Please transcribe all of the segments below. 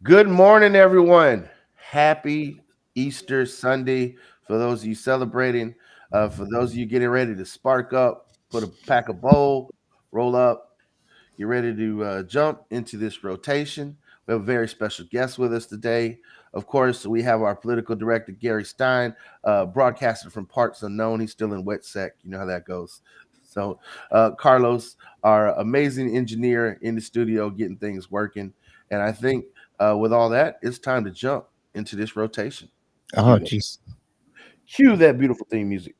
Good morning, everyone. Happy Easter Sunday for those of you celebrating. For those of you getting ready to spark up, put a pack a bowl, roll up, get ready to jump into this rotation. We have a very special guest with us today. Of course, we have our political director, Gary Stein, broadcasting from parts unknown. He's still in wet sec. You know how that goes. So, Carlos, our amazing engineer in the studio, getting things working. And I think with all that, it's time to jump into this rotation. Oh, Cue that. jeez. Cue that beautiful theme music.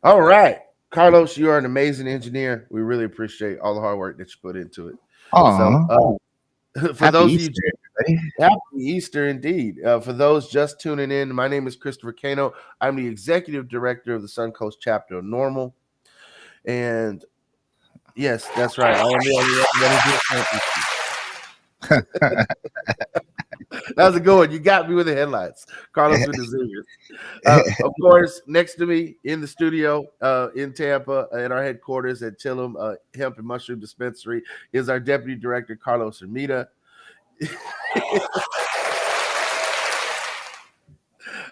All right. Carlos, you are an amazing engineer. We really appreciate all the hard work that you put into it. So, Aw, for happy those of you, Easter, everybody. happy Easter indeed. For those just tuning in, my name is Christopher Cano. I'm the executive director of the Suncoast chapter of Normal. And yes, that's right. I am the only one that is doing. That was a good one. You got me with the headlights. Carlos with the zingers. Of course, next to me in the studio in Tampa at our headquarters at Tillum Hemp and Mushroom Dispensary is our deputy director, Carlos Hermida.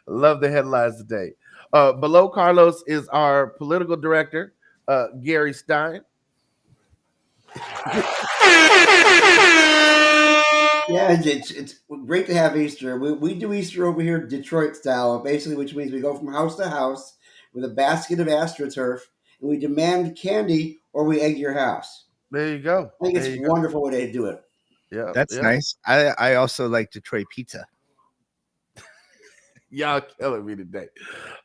Love the headlines today. Below Carlos is our political director, Gary Stein. Yeah, it's great to have Easter. We do Easter over here Detroit style, basically, which means we go from house to house with a basket of AstroTurf and we demand candy or we egg your house. There you go. I think There it's a you go. wonderful way to do it. Yeah, That's yeah. nice. I also like Detroit pizza. Y'all killing me today.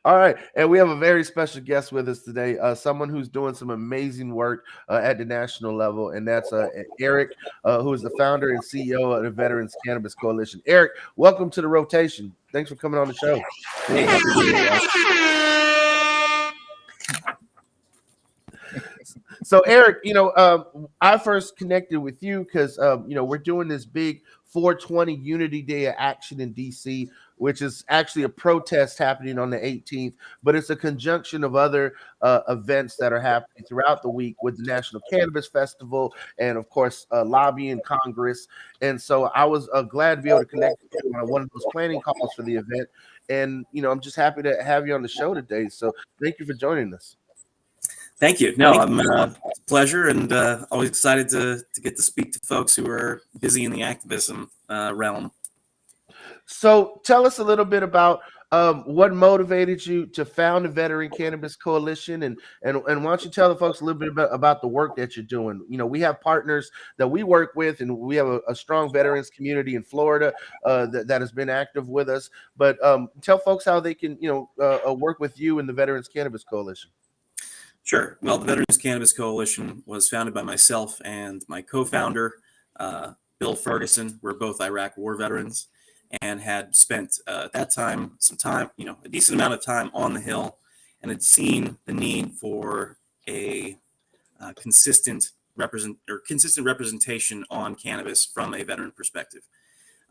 All right. And we have a very special guest with us today, someone who's doing some amazing work at the national level. And that's Eric, who is the founder and CEO of the Veterans Cannabis Coalition. Eric, welcome to the rotation. Thanks for coming on the show. Hey, happy to be here, guys. So, Eric, I first connected with you because, we're doing this big 420 Unity Day of Action in DC, which is actually a protest happening on the 18th, but it's a conjunction of other events that are happening throughout the week with the National Cannabis Festival and, of course, lobbying Congress. And so I was glad to be able to connect with you on one of those planning calls for the event. And, I'm just happy to have you on the show today. So thank you for joining us. Thank you. No, I'm it's a pleasure and always excited to get to speak to folks who are busy in the activism realm. So tell us a little bit about what motivated you to found the Veteran Cannabis Coalition, and why don't you tell the folks a little bit about the work that you're doing? We have partners that we work with, and we have a strong veterans community in Florida that has been active with us. But tell folks how they can work with you and the Veterans Cannabis Coalition. Sure. Well, the Veterans Cannabis Coalition was founded by myself and my co-founder, Bill Ferguson. We're both Iraq war veterans and had spent at that time some time, a decent amount of time on the Hill, and had seen the need for a consistent representation on cannabis from a veteran perspective.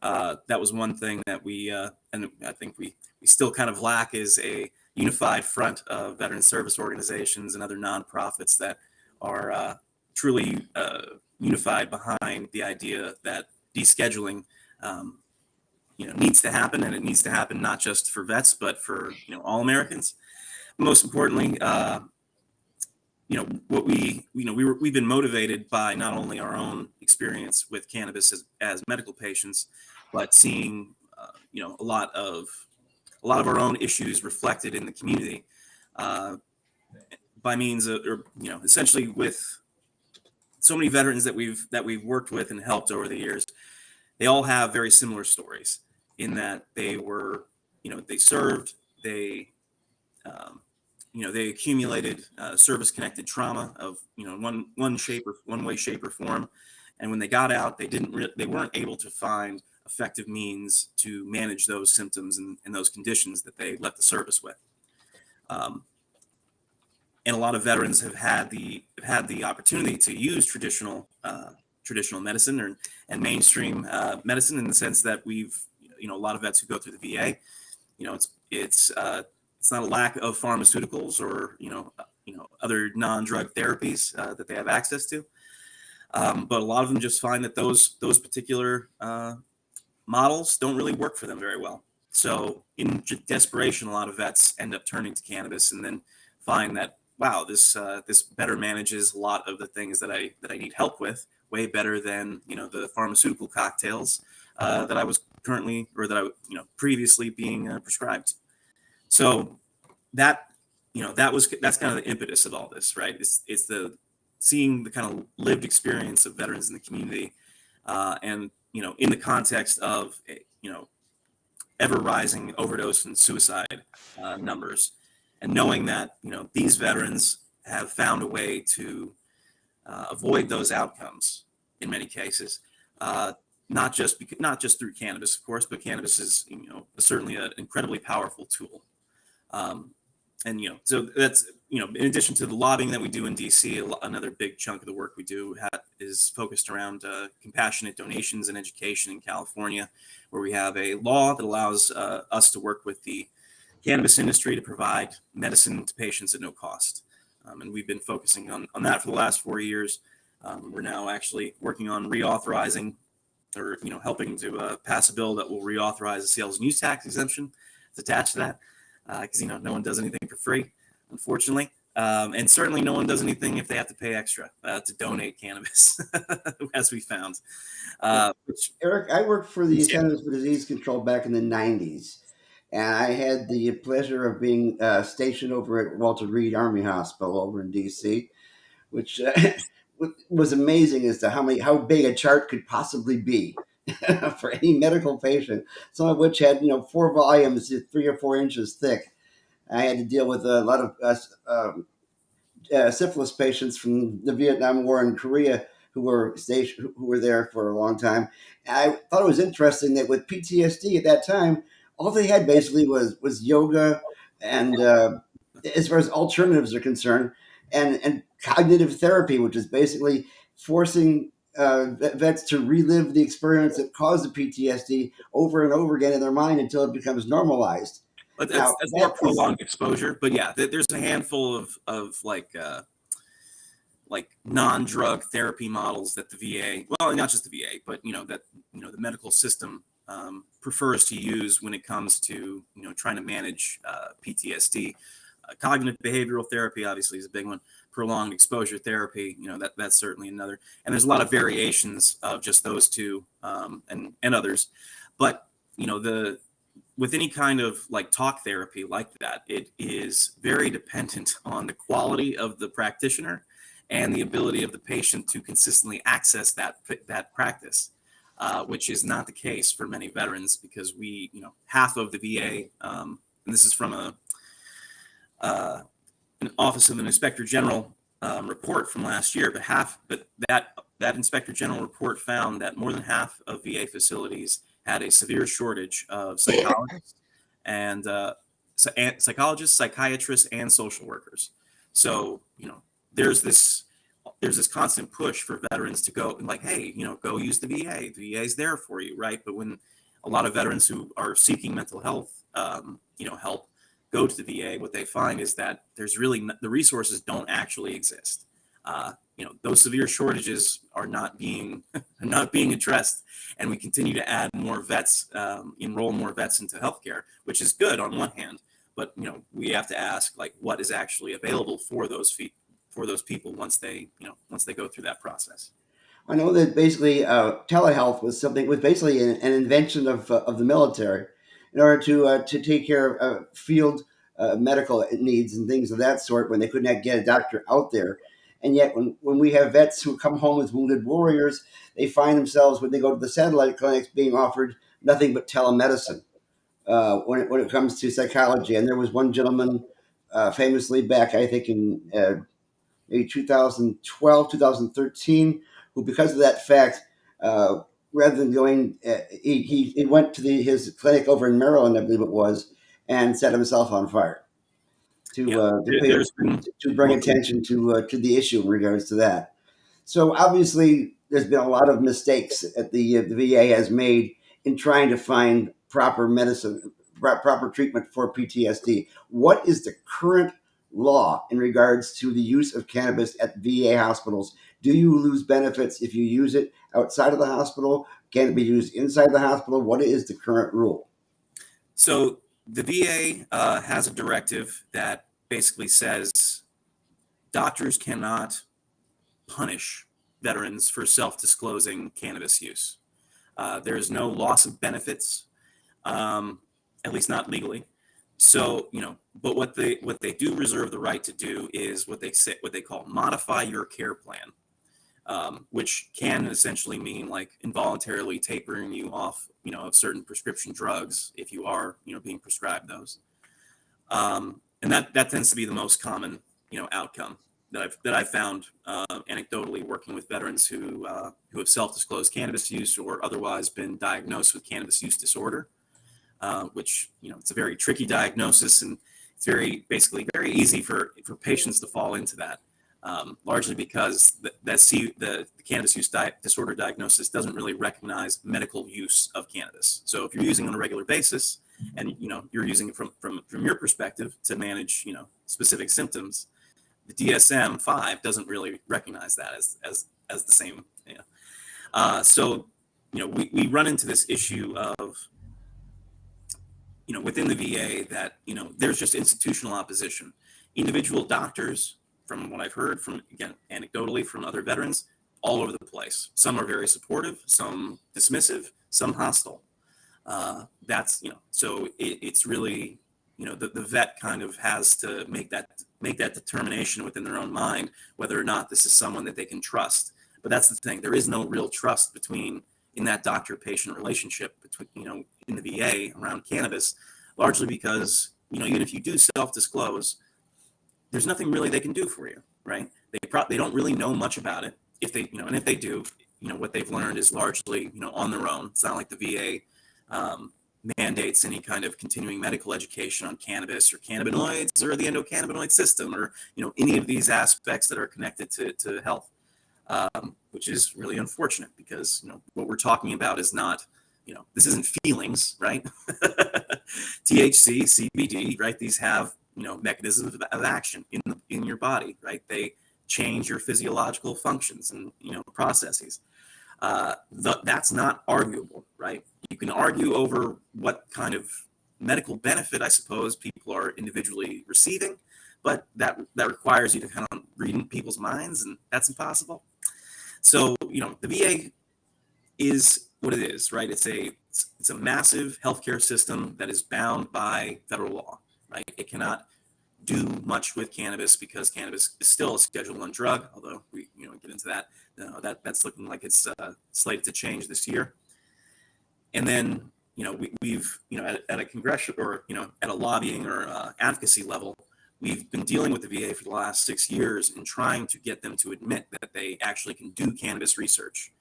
That was one thing that we, and I think we still kind of lack, is a unified front of veteran service organizations and other nonprofits that are truly unified behind the idea that descheduling, needs to happen, and it needs to happen not just for vets, but for all Americans. Most importantly, we've been motivated by not only our own experience with cannabis as medical patients, but seeing a lot of our own issues reflected in the community by means of, essentially with so many veterans that we've worked with and helped over the years. They all have very similar stories in that they were, they served, they accumulated service-connected trauma of one way, shape, or form, and when they got out, they weren't able to find effective means to manage those symptoms and those conditions that they left the service with. And a lot of veterans have had the opportunity to use traditional traditional medicine and mainstream medicine, in the sense that we've, a lot of vets who go through the VA, it's not a lack of pharmaceuticals or other non-drug therapies that they have access to, but a lot of them just find that those particular models don't really work for them very well. So in desperation, a lot of vets end up turning to cannabis, and then find that, wow, this better manages a lot of the things that I need help with, way better than the pharmaceutical cocktails that I was currently, or that I previously being prescribed. So that's kind of the impetus of all this, right? It's the seeing the kind of lived experience of veterans in the community, and in the context of ever rising overdose and suicide numbers, and knowing that these veterans have found a way to avoid those outcomes in many cases, not just through cannabis, of course, but cannabis is certainly an incredibly powerful tool. And so that's in addition to the lobbying that we do in DC, another big chunk of the work we do is focused around compassionate donations and education in California, where we have a law that allows us to work with the cannabis industry to provide medicine to patients at no cost. And we've been focusing on that for the last 4 years. We're now actually working on reauthorizing, or helping to pass a bill that will reauthorize the sales and use tax exemption that's attached to that, because no one does anything for free, unfortunately, and certainly no one does anything if they have to pay extra to donate cannabis, as we found. Eric, I worked for the Centers for Disease Control back in the 90s, and I had the pleasure of being stationed over at Walter Reed Army Hospital over in DC, which was amazing as to how big a chart could possibly be for any medical patient, some of which had 4 volumes, 3 or 4 inches thick. I had to deal with a lot of syphilis patients from the Vietnam War and Korea who were there for a long time. And I thought it was interesting that with PTSD at that time, all they had basically was yoga, and as far as alternatives are concerned, and cognitive therapy, which is basically forcing vets to relive the experience that caused the PTSD over and over again in their mind until it becomes normalized. But that's more prolonged exposure. But yeah, there's a handful of like non-drug therapy models that the VA, well, not just the VA, but the medical system prefers to use when it comes to trying to manage PTSD. Cognitive behavioral therapy obviously is a big one. Prolonged exposure therapy, that's certainly another. And there's a lot of variations of just those two, and others. But with any kind of talk therapy like that, it is very dependent on the quality of the practitioner and the ability of the patient to consistently access that practice, which is not the case for many veterans, because half of the VA, and this is from an Office of an Inspector General report from last year, but that Inspector General report found that more than half of VA facilities had a severe shortage of psychologists and psychologists, psychiatrists, and social workers. So there's this constant push for veterans to go hey, go use the VA. The VA is there for you, right? But when a lot of veterans who are seeking mental health, help go to the VA, what they find is that there's really the resources don't actually exist. Those severe shortages are not being addressed, and we continue to add more vets, enroll more vets into healthcare, which is good on one hand, but we have to ask what is actually available for those people once they go through that process. I know that basically telehealth was basically an invention of the military in order to take care of field medical needs and things of that sort when they could not get a doctor out there. And yet when we have vets who come home as wounded warriors, they find themselves, when they go to the satellite clinics, being offered nothing but telemedicine when it comes to psychology. And there was one gentleman famously back, I think, in maybe 2012, 2013, who, because of that fact, rather than going, he went to his clinic over in Maryland, I believe it was, and set himself on fire to bring attention to the issue in regards to that. So obviously, there's been a lot of mistakes at the VA has made in trying to find proper medicine, proper treatment for PTSD. What is the current law in regards to the use of cannabis at VA hospitals? Do you lose benefits if you use it outside of the hospital? Can it be used inside the hospital? What is the current rule? So the VA has a directive that basically says doctors cannot punish veterans for self-disclosing cannabis use. There is no loss of benefits, at least not legally. So, but what they do reserve the right to do is what they call modify your care plan, which can essentially mean like involuntarily tapering you off, of certain prescription drugs if you are, being prescribed those. And that tends to be the most common, outcome that I've found anecdotally working with veterans who have self-disclosed cannabis use or otherwise been diagnosed with cannabis use disorder, which it's a very tricky diagnosis, and it's basically very easy for patients to fall into that, largely because the cannabis use disorder diagnosis doesn't really recognize medical use of cannabis. So if you're using it on a regular basis, and you're using it from your perspective to manage specific symptoms, the DSM-5 doesn't really recognize that as the same. So we run into this issue of within the VA that there's just institutional opposition. Individual doctors, from what I've heard from, again, anecdotally from other veterans, all over the place. Some are very supportive, some dismissive, some hostile. That's so it's really the vet kind of has to make that determination within their own mind whether or not this is someone that they can trust. But that's the thing, there is no real trust in that doctor-patient relationship between in the VA around cannabis, largely because even if you do self-disclose, there's nothing really they can do for you, right? They don't really know much about it. If they and if they do, what they've learned is largely on their own. It's not like the VA mandates any kind of continuing medical education on cannabis or cannabinoids or the endocannabinoid system or any of these aspects that are connected to health, which is really unfortunate because what we're talking about is not this isn't feelings, right? THC, CBD, right? These have mechanisms of action in your body, right? They change your physiological functions and processes. That's not arguable, right? You can argue over what kind of medical benefit, I suppose, people are individually receiving, but that requires you to kind of read in people's minds, and that's impossible. So, the VA is what it is, right? It's a massive healthcare system that is bound by federal law, right? It cannot do much with cannabis because cannabis is still a Schedule I drug, although we get into that. That's looking like it's slated to change this year. And then we've at a congressional or at a lobbying or advocacy level, we've been dealing with the VA for the last 6 years and trying to get them to admit that they actually can do cannabis research.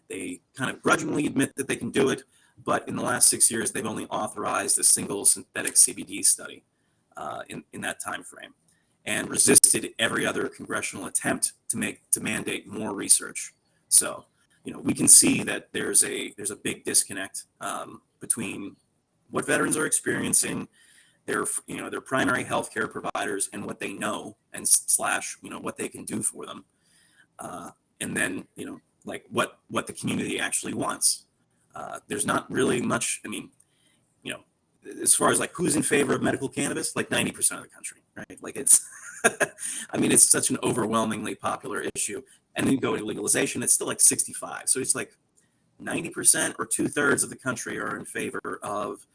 They kind of grudgingly admit that they can do it, but in the last 6 years, they've only authorized a single synthetic CBD study in that time frame, and resisted every other congressional attempt to mandate more research. So, we can see that there's a big disconnect between what veterans are experiencing, their primary healthcare providers, and what they know and / what they can do for them, and then like what the community actually wants. There's not really much. I mean, as far as like who's in favor of medical cannabis, like 90% of the country, right? Like it's, I mean, it's such an overwhelmingly popular issue. And then you go to legalization, it's still like 65. So it's like 90% or 2/3 of the country are in favor of,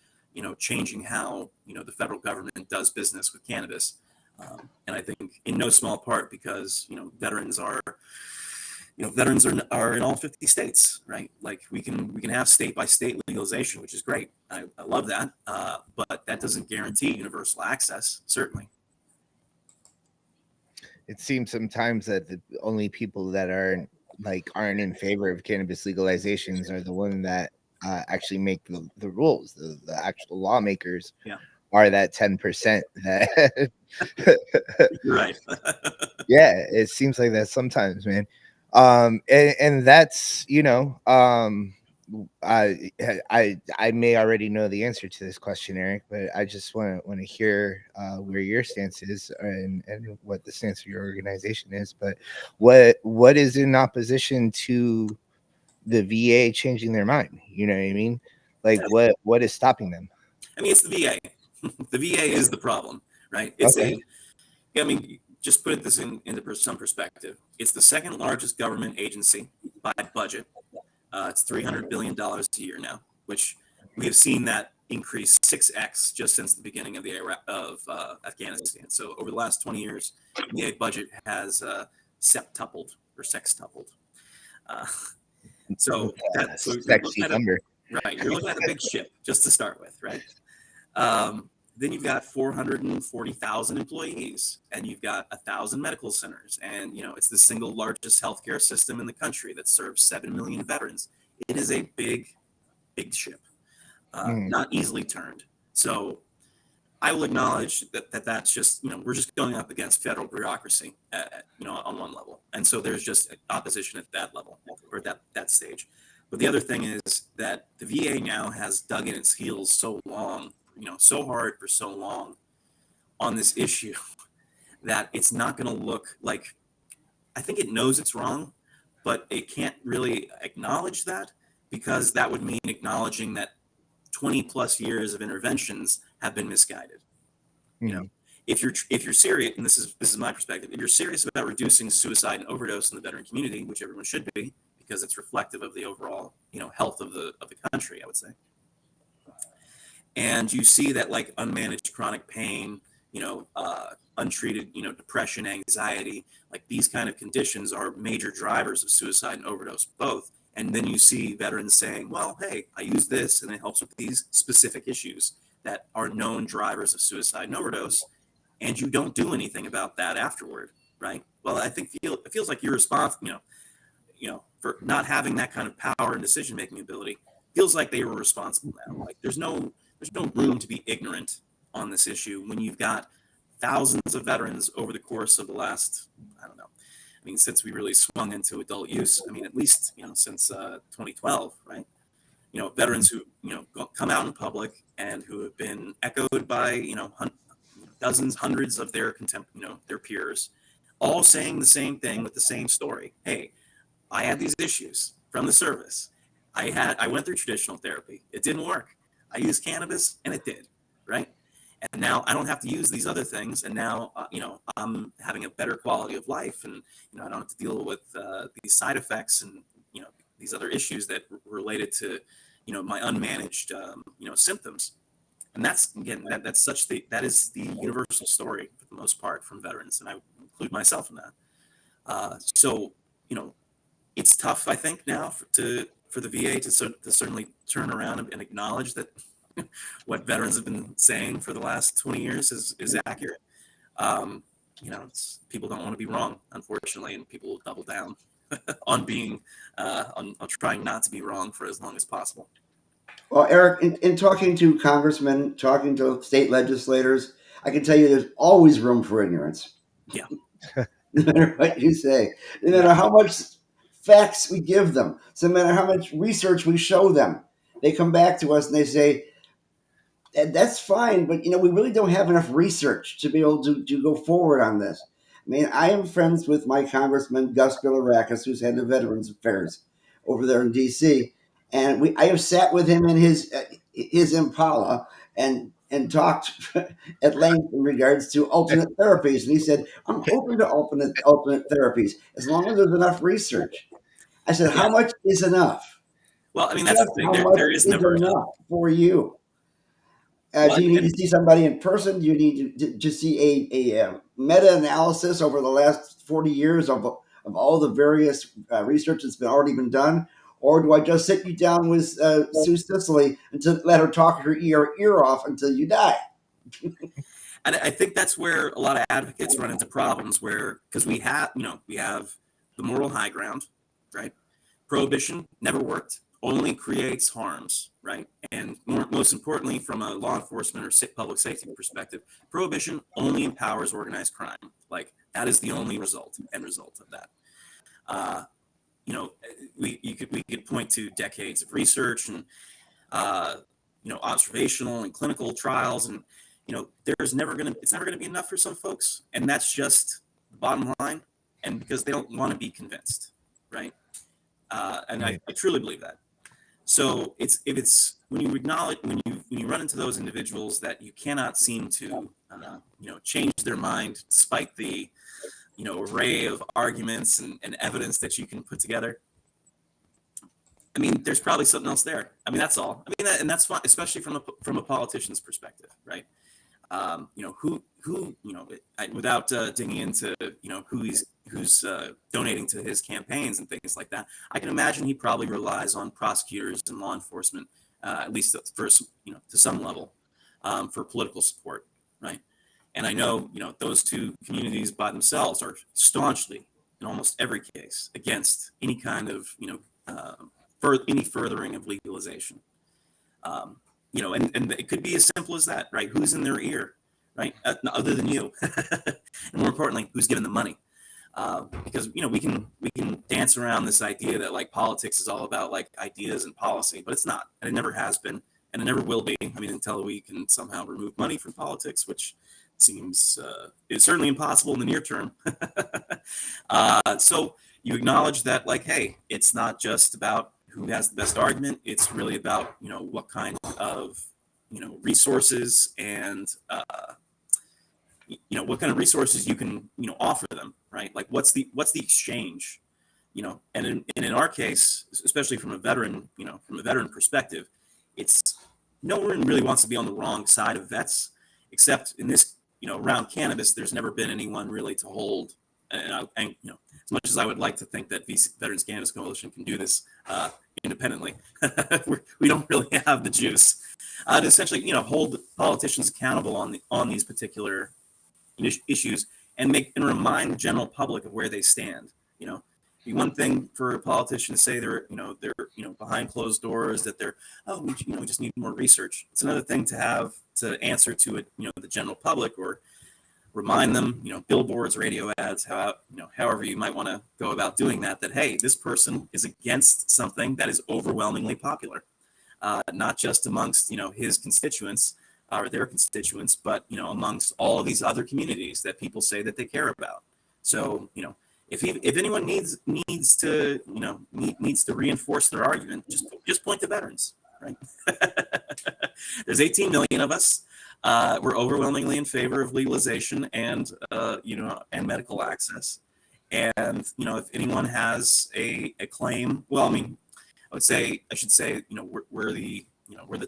changing how, the federal government does business with cannabis. And I think in no small part because, veterans are in all 50 states, right? Like we can have state by state legalization, which is great. I love that, but that doesn't guarantee universal access. Certainly, It seems sometimes that the only people that aren't in favor of cannabis legalizations are the ones that actually make the rules. The actual lawmakers are that 10% that. You're right. Yeah, it seems like that sometimes, man. And that's, I may already know the answer to this question, Eric, but I just want to hear where your stance is and what the stance of your organization is. But what is in opposition to the VA changing their mind? You know what I mean? Like what is stopping them? I mean, it's the VA. The VA is the problem, right? It's I mean, just put this into some perspective. It's the second largest government agency by budget. It's $300 billion a year now, which we have seen that increase 6x just since the beginning of Afghanistan. So over the last 20 years, the VA budget has septupled or sextupled. So that's sexy number. Right. You're looking at a big ship just to start with, right? Then you've got 440,000 employees, and you've got 1,000 medical centers, and it's the single largest healthcare system in the country that serves 7 million veterans. It is a big ship, not easily turned. So I will acknowledge that's just we're just going up against federal bureaucracy, on one level, and so there's just opposition at that level or that stage. But the other thing is that the VA now has dug in its heels so long, so hard for so long on this issue that it's not going to look like, I think it knows it's wrong, but it can't really acknowledge that, because that would mean acknowledging that 20 plus years of interventions have been misguided. If you're serious, and this is my perspective, if you're serious about reducing suicide and overdose in the veteran community, which everyone should be, because it's reflective of the overall, health of the country, I would say. And you see that like unmanaged chronic pain, untreated, depression, anxiety, like these kind of conditions are major drivers of suicide and overdose, both. And then you see veterans saying, well, hey, I use this and it helps with these specific issues that are known drivers of suicide and overdose. And you don't do anything about that afterward, right? Well, I think it feels like you're responsible, for not having that kind of power and decision-making ability. Feels like they were responsible now. Like there's no room to be ignorant on this issue when you've got thousands of veterans over the course of the last, I don't know, I mean, since we really swung into adult use, I mean, at least, since 2012, right? Veterans who, come out in public and who have been echoed by, dozens, hundreds of their their peers, all saying the same thing with the same story. Hey, I had these issues from the service. I went through traditional therapy. It didn't work. I used cannabis and it did, right? And now I don't have to use these other things. And now, I'm having a better quality of life, and, I don't have to deal with these side effects and, these other issues that related to, my unmanaged, symptoms. And that's, again, that is the universal story for the most part from veterans. And I include myself in that. So, it's tough, I think, now for the VA to certainly turn around and acknowledge that what veterans have been saying for the last 20 years is accurate. People don't want to be wrong, unfortunately, and people will double down on being on trying not to be wrong for as long as possible. Well, Eric, in talking to congressmen, talking to state legislators, I can tell you there's always room for ignorance. Yeah. No matter what you say, no matter how much facts we give them, so no matter how much research we show them, they come back to us and they say, that's fine, but we really don't have enough research to be able to go forward on this. I mean, I am friends with my congressman Gus Bilirakis, who's head of Veterans Affairs over there in D.C., and I have sat with him in his Impala and talked at length in regards to alternate therapies, and he said, "I'm open to alternate therapies as long as there's enough research." I said, "How much is enough?" Well, I mean, that's the thing. How much There is never enough for you? Do you need to see somebody in person? Do you need to see a meta-analysis over the last 40 years of all the various research that's already been done? Or do I just sit you down with Sue Sicily and let her talk your ear off until you die? And I think that's where a lot of advocates run into problems, because we have the moral high ground, right? Prohibition never worked, only creates harms, right? And most importantly, from a law enforcement or public safety perspective, prohibition only empowers organized crime. Like that is the only end result of that. we could point to decades of research and observational and clinical trials, and it's never gonna be enough for some folks, and that's just the bottom line, and because they don't want to be convinced, right? And I truly believe that. So it's when you run into those individuals that you cannot seem to change their mind despite the array of arguments and evidence that you can put together. I mean, there's probably something else there. I mean, that's all. I mean, and that's fine, especially from a politician's perspective, right? Without digging into who's donating to his campaigns and things like that, I can imagine he probably relies on prosecutors and law enforcement, at least for to some level, for political support, right? And I know those two communities by themselves are staunchly, in almost every case, against any kind of any furthering of legalization. And it could be as simple as that, right? Who's in their ear, right? Other than you, and more importantly, who's giving the money? Because we can dance around this idea that like politics is all about like ideas and policy, but it's not, and it never has been, and it never will be. I mean, until we can somehow remove money from politics, which seems is certainly impossible in the near term. So you acknowledge that, like, hey, it's not just about who has the best argument. It's really about what kind of resources and what kind of resources you can offer them, right? Like what's the exchange, and in our case, especially from a veteran perspective, it's no one really wants to be on the wrong side of vets, except in this around cannabis. There's never been anyone really to hold, and as much as I would like to think that Veterans Cannabis Coalition can do this independently, we don't really have the juice to essentially hold politicians accountable on these particular issues and remind the general public of where they stand. Be one thing for a politician to say they're behind closed doors, that they're we just need more research. It's another thing to have to answer to it the general public, or remind them billboards, radio ads, however you might want to go about doing that hey, this person is against something that is overwhelmingly popular, not just amongst his constituents or their constituents, but amongst all of these other communities that people say that they care about. So if anyone needs to reinforce their argument, just point to veterans, right? There's 18 million of us. We're overwhelmingly in favor of legalization and medical access. And if anyone has a claim, well, I mean, I should say we're the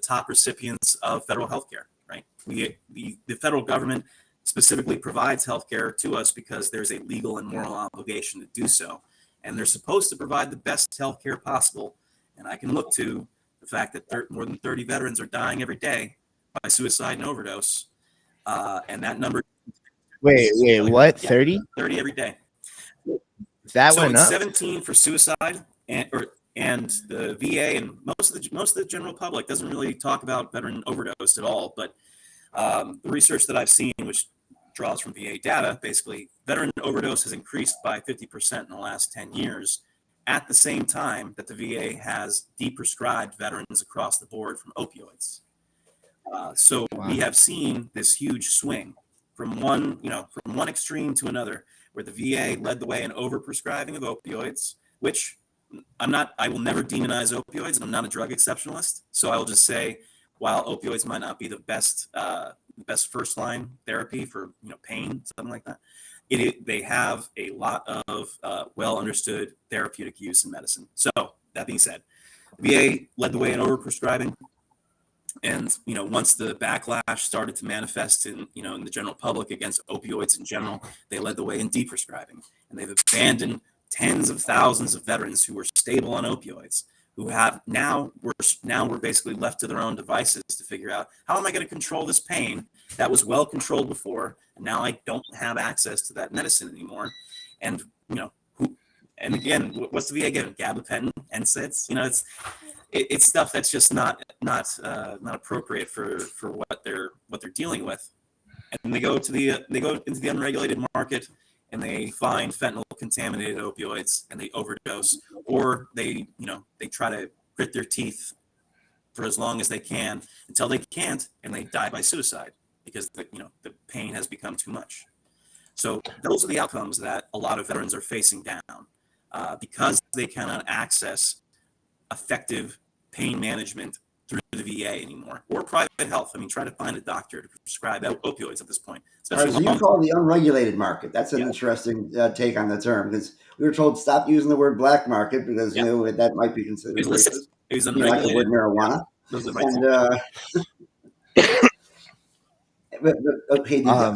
top recipients of federal health care, right? The federal government specifically provides healthcare to us because there's a legal and moral obligation to do so, and they're supposed to provide the best healthcare possible. And I can look to the fact that more than 30 veterans are dying every day by suicide and overdose, and that number. Wait, what? 30? 30 every day. That so went it's up. 17 for suicide, and the VA and most of the general public doesn't really talk about veteran overdose at all. But the research that I've seen, which draws from VA data, basically veteran overdose has increased by 50% in the last 10 years, at the same time that the VA has deprescribed veterans across the board from opioids. So we have seen this huge swing from one extreme to another, where the VA led the way in overprescribing of opioids, which I will never demonize opioids, and I'm not a drug exceptionalist. So I will just say, while opioids might not be the best first line therapy for pain, something like that, they have a lot of well understood therapeutic use in medicine. So that being said, the VA led the way in overprescribing, and once the backlash started to manifest in the general public against opioids in general, they led the way in deprescribing, and they've abandoned tens of thousands of veterans who were stable on opioids, who have now we're basically left to their own devices to figure out, how am I going to control this pain that was well controlled before, and now I don't have access to that medicine anymore. And and again, what's the VA giving? Gabapentin, NSAIDs. It's stuff that's just not appropriate for what they're dealing with. And they go into the unregulated market, and they find fentanyl contaminated opioids and they overdose, or they try to grit their teeth for as long as they can until they can't, and they die by suicide because the pain has become too much. So those are the outcomes that a lot of veterans are facing down because they cannot access effective pain management through the VA anymore or private health. I mean, try to find a doctor to prescribe opioids at this point. Or as you call the unregulated market. That's an interesting take on the term, because we were told stop using the word black market because that might be considered racist. Like the word marijuana. And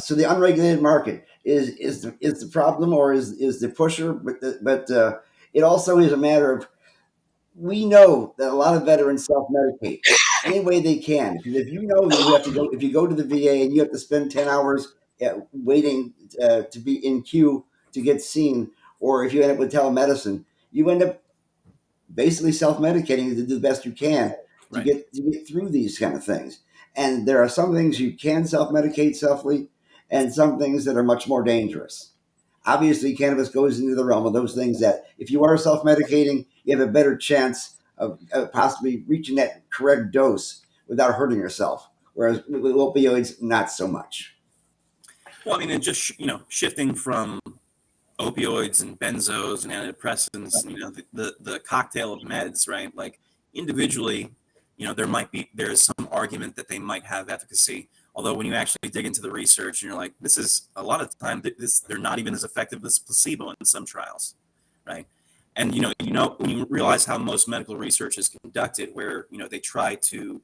so the unregulated market is the problem, or is the pusher, but it also is a matter of, we know that a lot of veterans self-medicate any way they can. Because if you know that you have to go, if you go to the VA and you have to spend 10 hours waiting to be in queue to get seen, or if you end up with telemedicine, you end up basically self-medicating to do the best you can to get through these kind of things. And there are some things you can self-medicate safely, and some things that are much more dangerous. Obviously, cannabis goes into the realm of those things that if you are self-medicating, you have a better chance of possibly reaching that correct dose without hurting yourself. Whereas with opioids, not so much. Well, I mean, and just shifting from opioids and benzos and antidepressants, the cocktail of meds, right? Like individually, there's some argument that they might have efficacy. Although when you actually dig into the research, and you're like, this is a lot of the time they're not even as effective as placebo in some trials, right? And when you realize how most medical research is conducted, where they try to,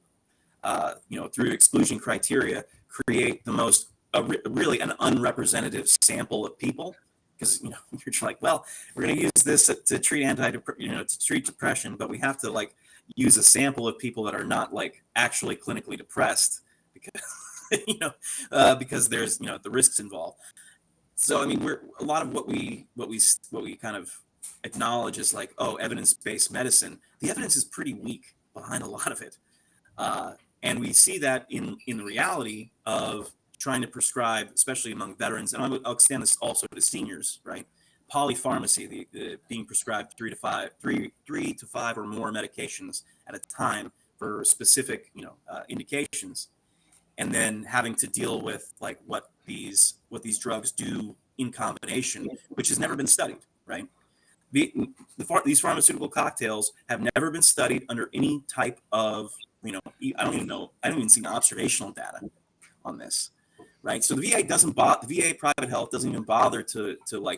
through exclusion criteria, create the most really an unrepresentative sample of people, because you're like, well, we're going to use this to treat to treat depression, but we have to use a sample of people that are not actually clinically depressed, because because there's the risks involved. So I mean, a lot of what we kind of acknowledge is evidence-based medicine. The evidence is pretty weak behind a lot of it, and we see that in the reality of trying to prescribe, especially among veterans, and I'll extend this also to seniors, right? Polypharmacy, the being prescribed 3 to 5 or more medications at a time for specific indications, and then having to deal with what these drugs do in combination, which has never been studied, right? These pharmaceutical cocktails have never been studied under any type of I don't even see observational data on this, right? So the VA private health doesn't even bother to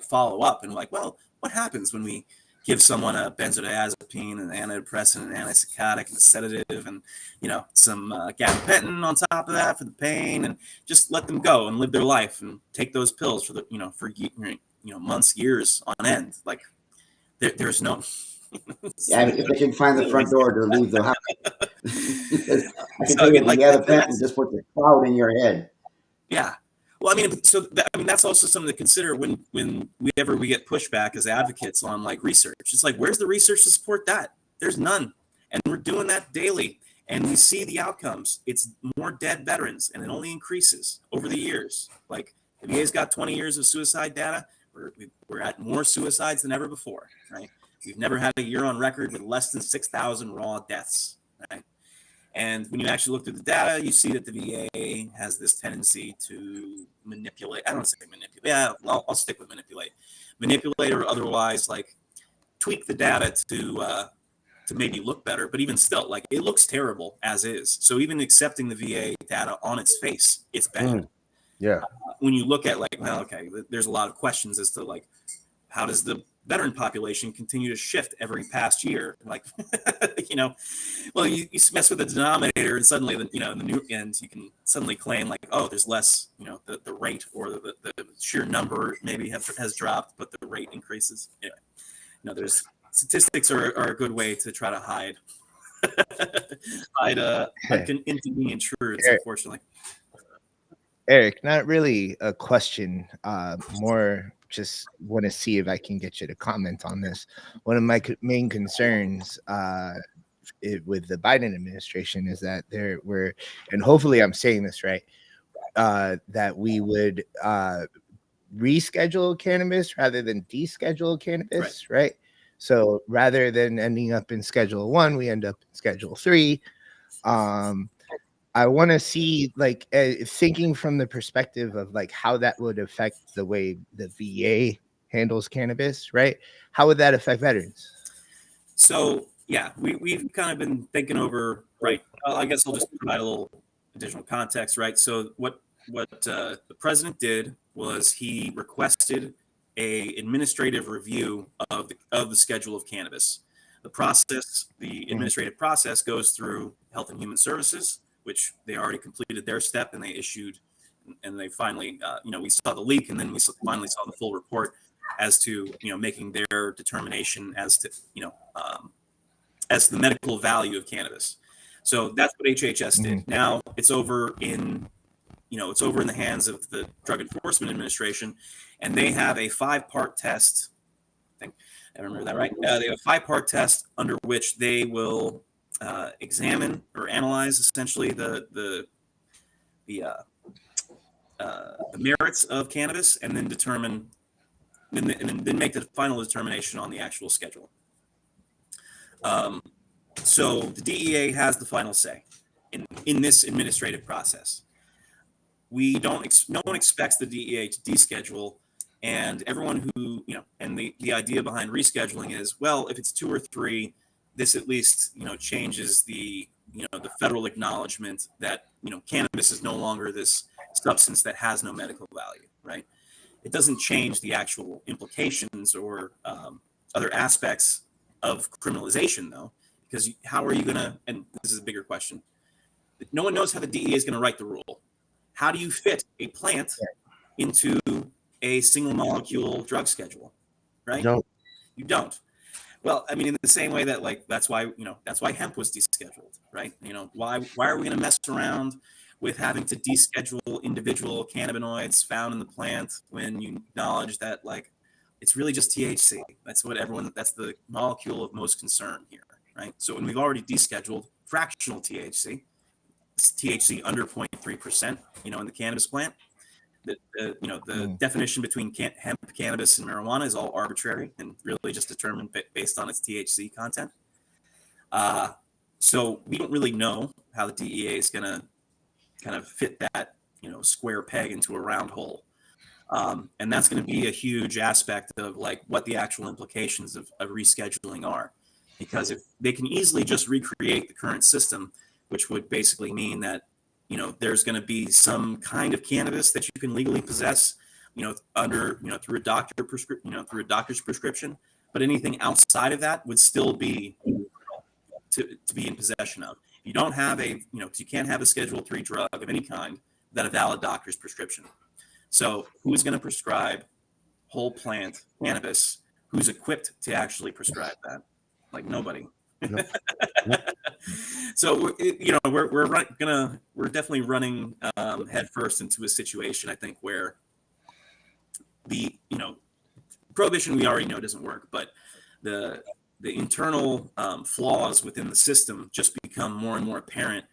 follow up and well, what happens when we give someone a benzodiazepine, an antidepressant, an antipsychotic, and a sedative, and some gabapentin on top of that for the pain, and just let them go and live their life and take those pills for months, years on end. There's no. If they can find the front door to leave the house. I can tell you, the gabapentin just puts a cloud in your head. Yeah. Well, I mean, that's also something to consider when we get pushback as advocates on research. It's where's the research to support that? There's none, and we're doing that daily, and we see the outcomes. It's more dead veterans, and it only increases over the years. The VA's got 20 years of suicide data. We're at more suicides than ever before, right? We've never had a year on record with less than 6,000 raw deaths, right? And when you actually look at the data, you see that the VA has this tendency to manipulate. I don't say manipulate. Yeah, I'll stick with manipulate. Manipulate or otherwise tweak the data to maybe look better. But even still, it looks terrible as is. So even accepting the VA data on its face, it's bad. Yeah. When you look at there's a lot of questions as to how does the veteran population continue to shift every past year? Well, you mess with the denominator, and suddenly in the new end, you can suddenly claim there's less, the rate or the sheer number maybe has dropped, but the rate increases. Anyway, there's statistics are a good way to try to hide inconvenient truths, unfortunately. Eric, not really a question, more just want to see if I can get you to comment on this. One of my main concerns with the Biden administration is that and hopefully I'm saying this right, that we would reschedule cannabis rather than deschedule cannabis, right? So rather than ending up in Schedule 1, we end up in Schedule 3. I want to see, like, thinking from the perspective of like how that would affect the way the VA handles cannabis, right? How would that affect veterans? So yeah, we've kind of been thinking over, right? I guess I'll just provide a little additional context, right? So what the president did was he requested a administrative review of the schedule of cannabis. The administrative process goes through Health and Human Services, which they already completed their step, and they issued, and they finally, we saw the leak, and then we finally saw the full report as to making their determination as to as the medical value of cannabis. So that's what HHS did. Now it's over in the hands of the Drug Enforcement Administration, and they have a 5-part test. I remember that right. They have a 5-part test under which they will examine or analyze essentially the merits of cannabis, and then determine, and then make the final determination on the actual schedule. So the DEA has the final say in this administrative process. No one expects the DEA to deschedule, and everyone who, and the idea behind rescheduling is, well, if it's 2 or 3, this at least, changes the federal acknowledgement that, cannabis is no longer this substance that has no medical value, right? It doesn't change the actual implications or other aspects of criminalization, though, because how are you going to, and this is a bigger question, no one knows how the DEA is going to write the rule. How do you fit a plant into a single molecule drug schedule, right? You don't. Well, I mean, in the same way that, like, that's why hemp was descheduled, right? Why are we going to mess around with having to deschedule individual cannabinoids found in the plant when you acknowledge that, like, it's really just THC. That's the molecule of most concern here, right? So when we've already descheduled fractional THC, it's THC under 0.3%, in the cannabis plant, the definition between hemp, cannabis, and marijuana is all arbitrary and really just determined based on its THC content. So we don't really know how the DEA is going to kind of fit that, square peg into a round hole. And that's going to be a huge aspect of, like, what the actual implications of rescheduling are. Because if they can easily just recreate the current system, which would basically mean that, there's going to be some kind of cannabis that you can legally possess, under, through a doctor's prescription, but anything outside of that would still be to be in possession of. You don't have you can't have a Schedule 3 drug of any kind without a valid doctor's prescription. So who's going to prescribe whole plant cannabis? Who's equipped to actually prescribe that? Like, nobody. So we're definitely running headfirst into a situation, I think, where the prohibition, we already know, doesn't work, but the internal flaws within the system just become more and more apparent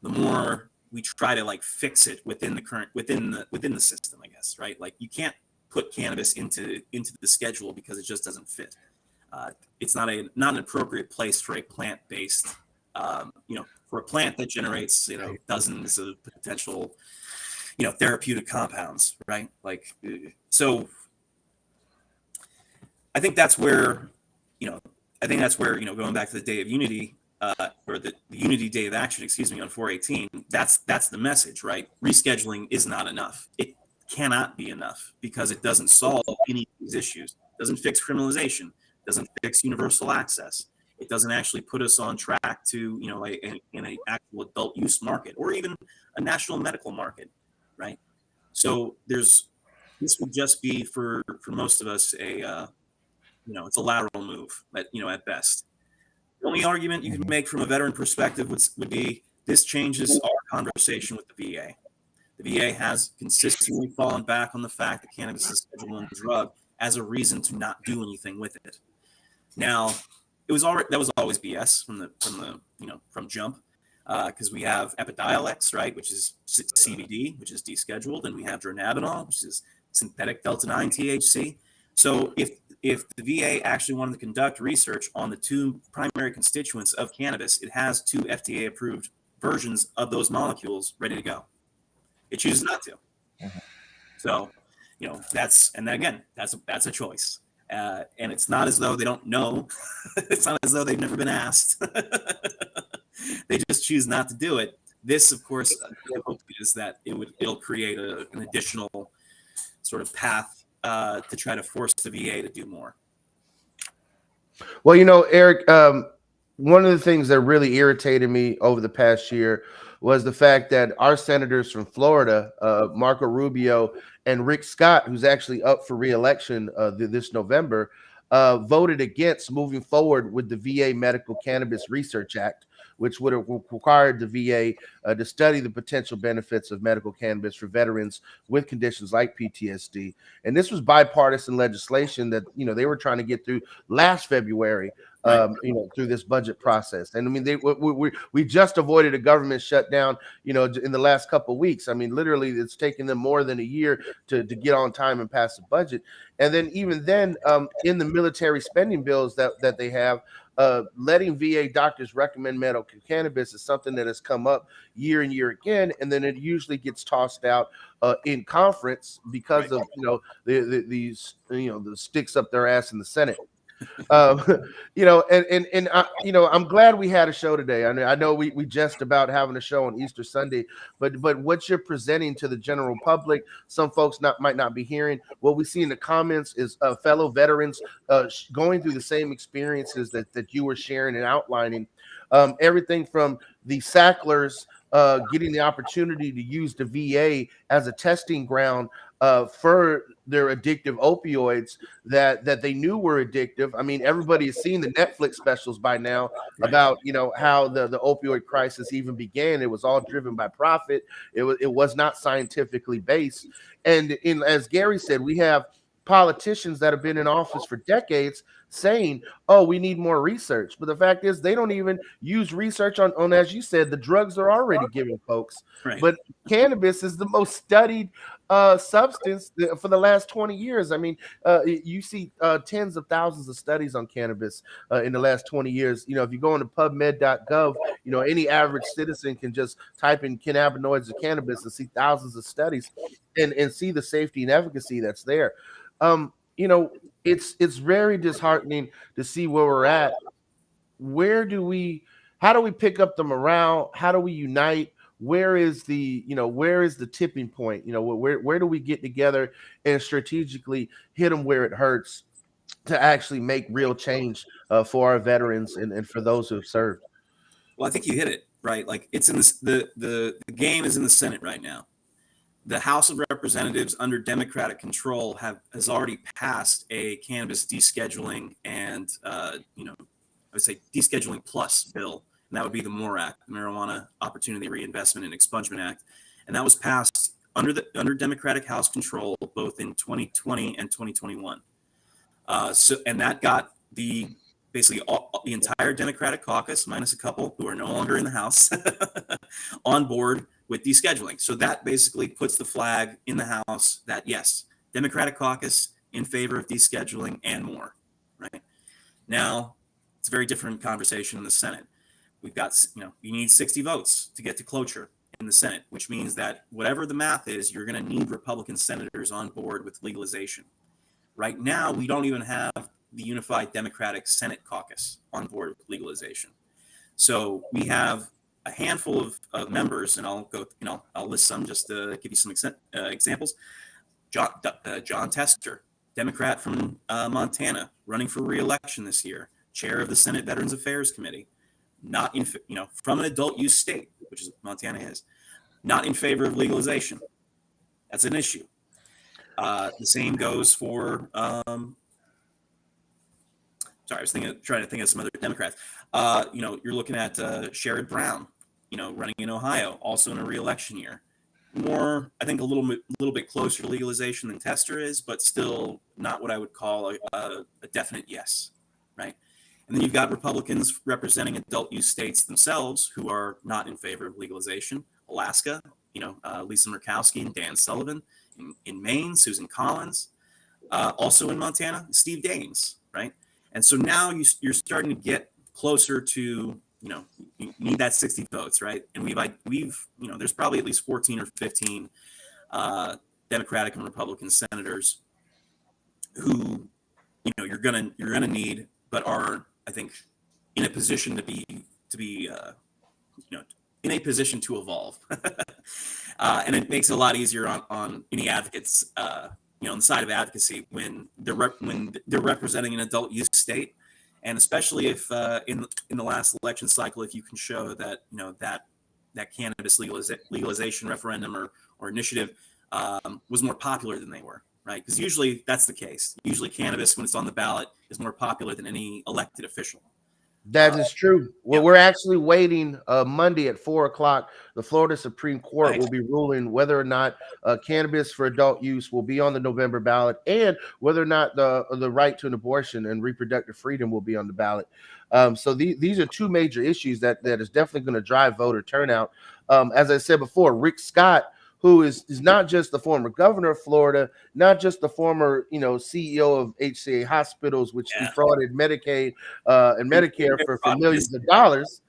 the more we try to, like, fix it within the system, I guess, right? Like, you can't put cannabis into the schedule because it just doesn't fit. It's not an appropriate place for a plant-based, for a plant that generates, dozens of potential, therapeutic compounds, right? Like, so I think that's where, going back to the Day of Unity, or the Unity Day of Action, on 4/18, that's the message, right? Rescheduling is not enough. It cannot be enough because it doesn't solve any of these issues. It doesn't fix criminalization. Doesn't fix universal access. It doesn't actually put us on track to, in an actual adult use market or even a national medical market, right? So this would just be for most of us it's a lateral move, at best. The only argument you can make from a veteran perspective would be this changes our conversation with the VA. The VA has consistently fallen back on the fact that cannabis is a Schedule 1 drug as a reason to not do anything with it. Now, that was always BS from jump, because we have Epidiolex, right, which is CBD, which is descheduled, and we have dronabinol, which is synthetic delta-9 THC. So if the VA actually wanted to conduct research on the two primary constituents of cannabis, it has two FDA-approved versions of those molecules ready to go. It chooses not to. So, that's a choice. And it's not as though they don't know. It's not as though they've never been asked. They just choose not to do it. This, of course, the hope is that it'll create an additional sort of path to try to force the VA to do more. Well, Eric, one of the things that really irritated me over the past year was the fact that our senators from Florida, Marco Rubio and Rick Scott, who's actually up for re-election this November, voted against moving forward with the VA Medical Cannabis Research Act, which would have required the VA to study the potential benefits of medical cannabis for veterans with conditions like PTSD. And this was bipartisan legislation that, they were trying to get through last February, through this budget process. And I mean, we just avoided a government shutdown, in the last couple of weeks. I mean, literally, it's taken them more than a year to get on time and pass the budget. And then even then, in the military spending bills that they have, letting VA doctors recommend medical cannabis is something that has come up year and year again, and then it usually gets tossed out in conference because of these the sticks up their ass in the Senate. I'm glad we had a show today. I know we jest about having a show on Easter Sunday, but what you're presenting to the general public, some folks might not be hearing. What we see in the comments is fellow veterans going through the same experiences that you were sharing and outlining. Everything from the Sacklers getting the opportunity to use the VA as a testing ground for their addictive opioids that they knew were addictive. I mean, everybody has seen the Netflix specials by now about how the opioid crisis even began. It was all driven by profit. It was not scientifically based. And as Gary said, we have politicians that have been in office for decades saying, oh, we need more research. But the fact is, they don't even use research on as you said, the drugs they're already giving folks. Right. But cannabis is the most studied substance for the last 20 years. I mean, you see tens of thousands of studies on cannabis in the last 20 years. If you go into PubMed.gov, any average citizen can just type in cannabinoids or cannabis and see thousands of studies and see the safety and efficacy that's there. It's very disheartening to see where we're at. How do we pick up the morale? How do we unite? Where is the tipping point? Where do we get together and strategically hit them where it hurts to actually make real change for our veterans and for those who have served? Well, I think you hit it right. Like, it's in the game is in the Senate right now. The House of Representatives under Democratic control has already passed a cannabis descheduling and I would say descheduling plus bill, and that would be the MORE Act, the Marijuana Opportunity Reinvestment and Expungement Act, and that was passed under Democratic House control both in 2020 and 2021. And that got basically the entire Democratic caucus, minus a couple who are no longer in the House, on board with descheduling. So that basically puts the flag in the House that, yes, Democratic caucus in favor of descheduling and more, right? Now, it's a very different conversation in the Senate. We've got, you need 60 votes to get to cloture in the Senate, which means that whatever the math is, you're going to need Republican senators on board with legalization. Right now, we don't even have the unified Democratic Senate caucus on board with legalization. So we have a handful of members, and I'll list some just to give you some examples. John Tester, Democrat from Montana, running for re-election this year, chair of the Senate Veterans Affairs Committee, not in, from an adult use state, which is Montana is, not in favor of legalization. That's an issue. The same goes for, sorry, I was trying to think of some other Democrats. You're looking at Sherrod Brown, running in Ohio, also in a re-election year. More, I think, a little bit closer to legalization than Tester is, but still not what I would call a definite yes, right? And then you've got Republicans representing adult use states themselves who are not in favor of legalization. Alaska, Lisa Murkowski and Dan Sullivan. in Maine, Susan Collins, also in Montana, Steve Daines, right? And so now you're starting to get closer to, you need that 60 votes, right? And we've there's probably at least 14 or 15 Democratic and Republican senators who you're gonna need, but are, I think, in a position to be in a position to evolve. And it makes it a lot easier on any advocates, on the side of advocacy when they're representing an adult use state, and especially if in the last election cycle, if you can show that that cannabis legalization referendum or initiative was more popular than they were, right? Because usually that's the case. Usually cannabis, when it's on the ballot, is more popular than any elected official. That is true. Well, yeah. we're actually waiting Monday at 4:00. The Florida Supreme Court Right. will be ruling whether or not cannabis for adult use will be on the November ballot, and whether or not the right to an abortion and reproductive freedom will be on the ballot. So these are two major issues that is definitely going to drive voter turnout. As I said before, Rick Scott, who is not just the former governor of Florida, not just the former CEO of HCA Hospitals, which defrauded Medicaid and Medicare for millions of dollars,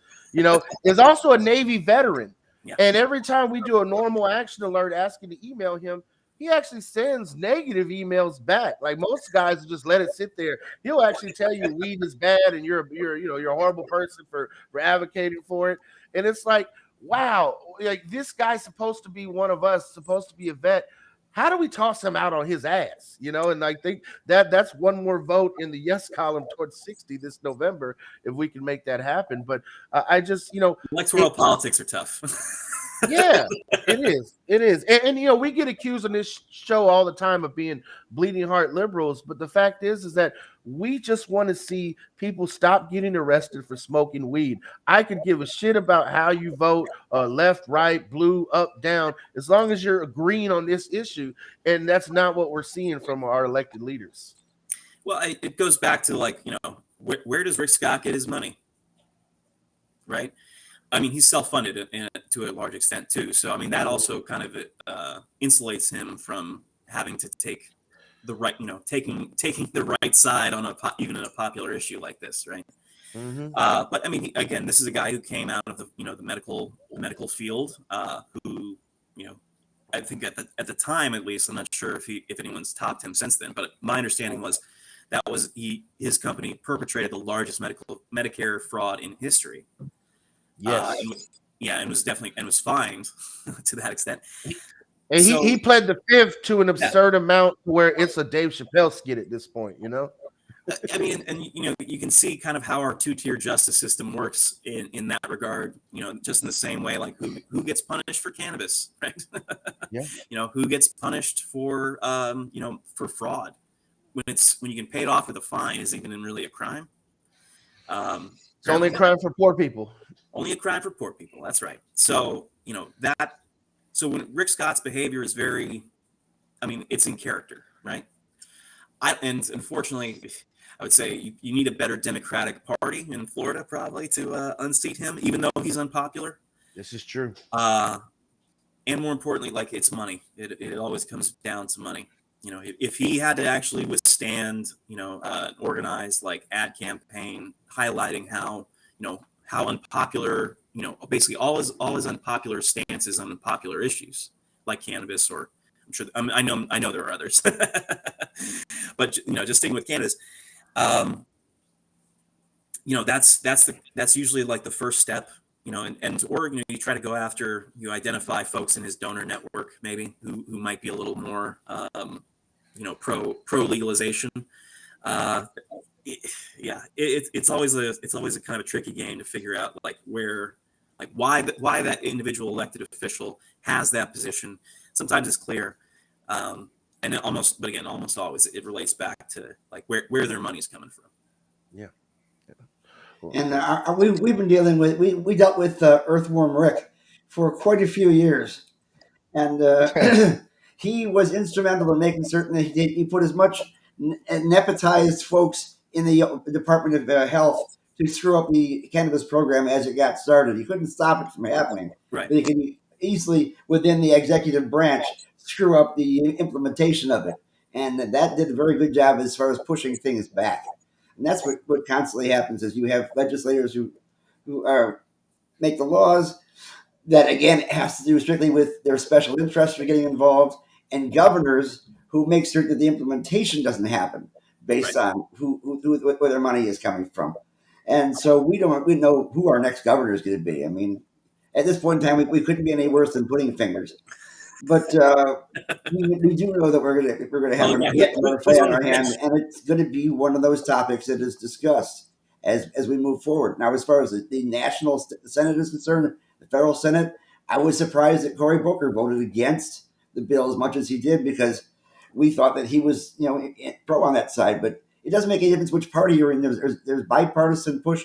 is also a Navy veteran. Yeah. And every time we do a normal action alert asking to email him, he actually sends negative emails back. Like most guys just let it sit there. He'll actually tell you weed is bad and you're a horrible person for advocating for it. And it's like, wow, like this guy's supposed to be one of us, supposed to be a vet. How do we toss him out on his ass? And I think that's one more vote in the yes column towards 60 this November if we can make that happen. But I just, electoral politics are tough. Yeah, it is. And we get accused on this show all the time of being bleeding heart liberals, but the fact is that we just want to see people stop getting arrested for smoking weed. I could give a shit about how you vote, left, right, blue, up, down, as long as you're agreeing on this issue, and that's not what we're seeing from our elected leaders. Well, it goes back to where does Rick Scott get his money, right? I mean, he's self-funded to a large extent too. So, I mean, that also kind of insulates him from having to take the right, taking the right side on even in a popular issue like this, right? Mm-hmm. But I mean, again, this is a guy who came out of the medical field, who I think at the time, at least, I'm not sure if anyone's topped him since then, but my understanding was that his company perpetrated the largest Medicare fraud in history. Yes. And was fined to that extent. And he pled the fifth to an absurd amount where it's a Dave Chappelle skit at this point, I mean, and you can see kind of how our two-tier justice system works in that regard. Just in the same way, like who gets punished for cannabis, right? Yeah. Who gets punished for for fraud when you can pay it off with a fine isn't even really a crime. It's only a crime for poor people. Only a crime for poor people. That's right. So, so when Rick Scott's behavior is very, I mean, it's in character, right? And unfortunately, I would say you need a better Democratic Party in Florida probably to unseat him, even though he's unpopular. This is true. And more importantly, it's money. It always comes down to money. If he had to actually withstand, an organized ad campaign highlighting how unpopular, basically all his unpopular stances on unpopular issues like cannabis, or I'm sure I know there are others, but just sticking with cannabis, that's usually the first step, or you try to go after, you identify folks in his donor network maybe who might be a little more pro legalization. It's always a kind of a tricky game to figure out why that individual elected official has that position. Sometimes it's clear, and almost always it relates back to where their money's coming from. Yeah. Cool. And we've been dealing with we dealt with Earthworm Rick for quite a few years, and he was instrumental in making certain that he put as much nepotized folks in the Department of Health to screw up the cannabis program as it got started. He couldn't stop it from happening. Right. But easily within the executive branch screw up the implementation of it. And that did a very good job as far as pushing things back. And that's what constantly happens is you have legislators who are make the laws that again has to do strictly with their special interests for getting involved, and governors who make certain that the implementation doesn't happen based on where their money is coming from. And so we know who our next governor is going to be. I mean, at this point in time, we couldn't be any worse than pudding fingers. But we do know that we're gonna have another fight on our hand, and it's going to be one of those topics that is discussed as we move forward. Now, as far as the national Senate is concerned, the federal Senate, I was surprised that Cory Booker voted against the bill as much as he did because we thought that he was pro on that side. But it doesn't make any difference which party you're in. There's bipartisan push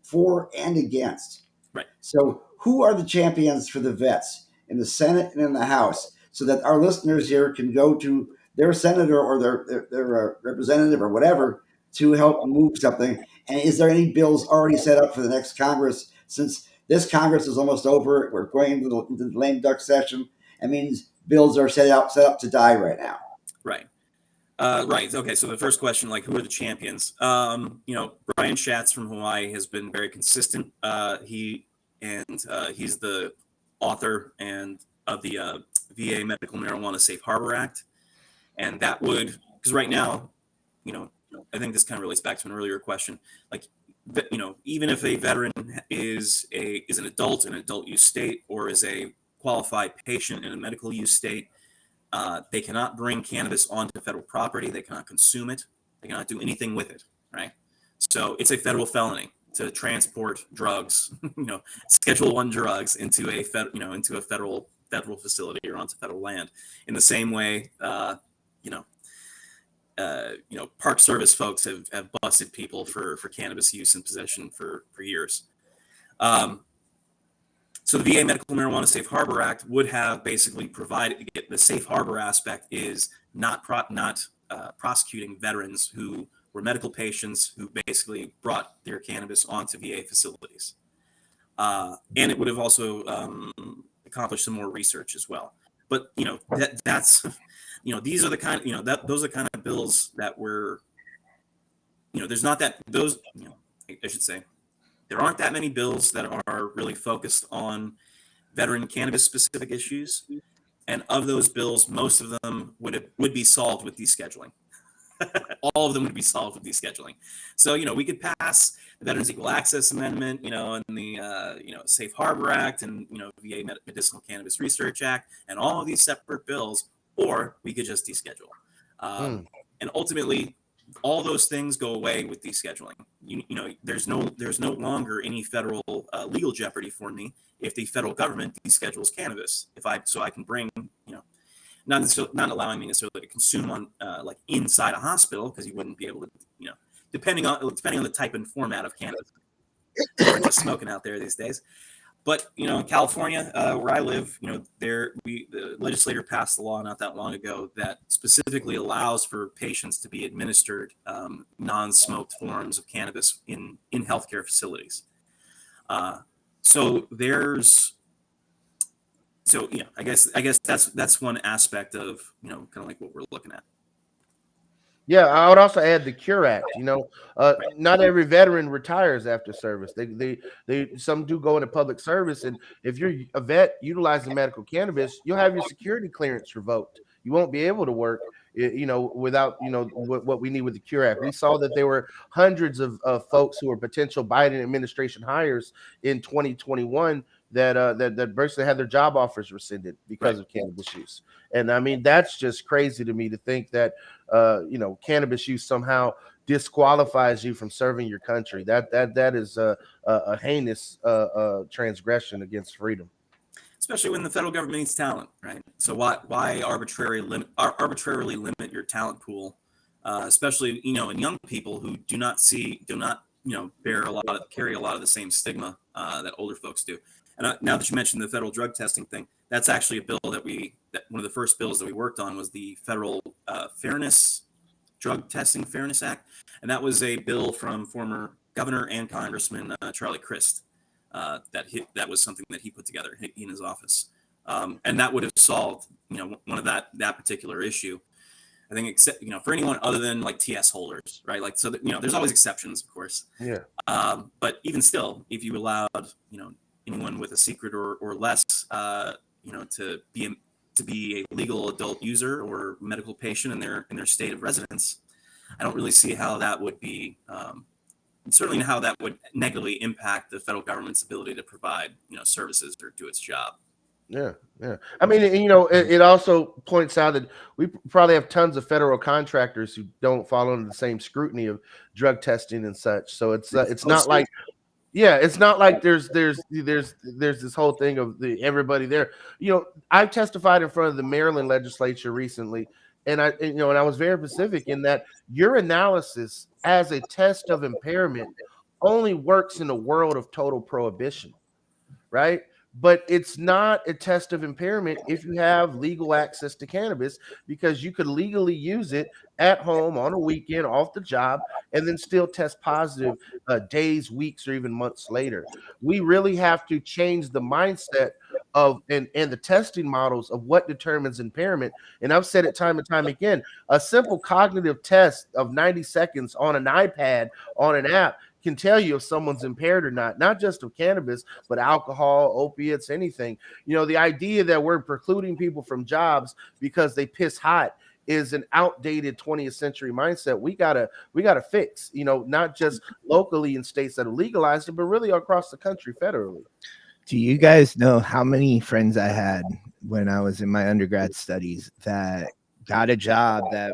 for and against. Right. So who are the champions for the vets in the Senate and in the House, so that our listeners here can go to their senator or their representative or whatever to help move something? And is there any bills already set up for the next Congress? Since this Congress is almost over, we're going into the lame duck session. That means bills are set up to die right now. Right. Right. Okay. So the first question, like, who are the champions? Brian Schatz from Hawaii has been very consistent. He's the author and of the VA Medical Marijuana Safe Harbor Act, and that would, because right now, I think this kind of relates back to an earlier question. Like, even if a veteran is an adult in an adult use state or is a qualified patient in a medical use state, they cannot bring cannabis onto federal property. They cannot consume it. They cannot do anything with it. Right. So it's a federal felony to transport drugs, Schedule I drugs into a federal facility or onto federal land. In the same way, Park Service folks have busted people for cannabis use and possession for years. So the VA Medical Marijuana Safe Harbor Act would have basically provided, the safe harbor aspect is not prosecuting veterans who were medical patients who basically brought their cannabis onto VA facilities. And it would have also accomplished some more research as well. But, that's these are the kind those are the kind of bills that were, there's not that, those, I should say, there aren't that many bills that are really focused on veteran cannabis specific issues. And of those bills, most of them would be solved with descheduling. All of them would be solved with descheduling. So, we could pass the Veterans Equal Access Amendment, and the Safe Harbor Act and, VA Medicinal Cannabis Research Act and all of these separate bills, or we could just deschedule. And ultimately, all those things go away with descheduling. There's no longer any federal legal jeopardy for me if the federal government deschedules cannabis. So I can bring, not allowing me necessarily to consume on like inside a hospital, because you wouldn't be able to, depending on the type and format of cannabis. We're just smoking out there these days. But in California, where I live, the legislature passed a law not that long ago that specifically allows for patients to be administered non-smoked forms of cannabis in healthcare facilities. I guess that's one aspect of kind of like what we're looking at. Yeah, I would also add the Cure Act. Not every veteran retires after service. They some do go into public service, and if you're a vet utilizing medical cannabis, you'll have your security clearance revoked. You won't be able to work, without what we need with the Cure Act. We saw that there were hundreds of folks who were potential Biden administration hires in 2021 that basically had their job offers rescinded because of cannabis use. And I mean, that's just crazy to me to think that cannabis use somehow disqualifies you from serving your country. That is a heinous transgression against freedom. Especially when the federal government needs talent, right? So why arbitrarily limit your talent pool, especially in young people who do not carry a lot of the same stigma that older folks do. And now that you mentioned the federal drug testing thing, that's actually a bill that one of the first bills that we worked on was the Federal Drug Testing Fairness Act, and that was a bill from former Governor and Congressman Charlie Crist. That was something that he put together in his office. And that would have solved, one of that particular issue. I think, except, for anyone other than like TS holders, right? Like, so that, there's always exceptions, of course. Yeah. But even still, if you allowed, anyone with a secret or less, to be a legal adult user or medical patient in their state of residence, I don't really see how that would be, certainly how that would negatively impact the federal government's ability to provide, services or do its job. Yeah, yeah. I mean, it also points out that we probably have tons of federal contractors who don't fall under the same scrutiny of drug testing and such. So it's not like, yeah, it's not like there's this whole thing of everybody there. I've testified in front of the Maryland legislature recently, and and I was very specific in that your analysis as a test of impairment only works in a world of total prohibition, right? But it's not a test of impairment if you have legal access to cannabis, because you could legally use it at home on a weekend off the job and then still test positive days, weeks, or even months later. We really have to change the mindset of and the testing models of what determines impairment. And I've said it time and time again, a simple cognitive test of 90 seconds on an iPad on an app can tell you if someone's impaired or not just of cannabis, but alcohol, opiates, anything. The idea that we're precluding people from jobs because they piss hot is an outdated 20th century mindset. We gotta fix, not just locally in states that have legalized it, but really across the country federally. Do you guys know how many friends I had when I was in my undergrad studies that got a job that,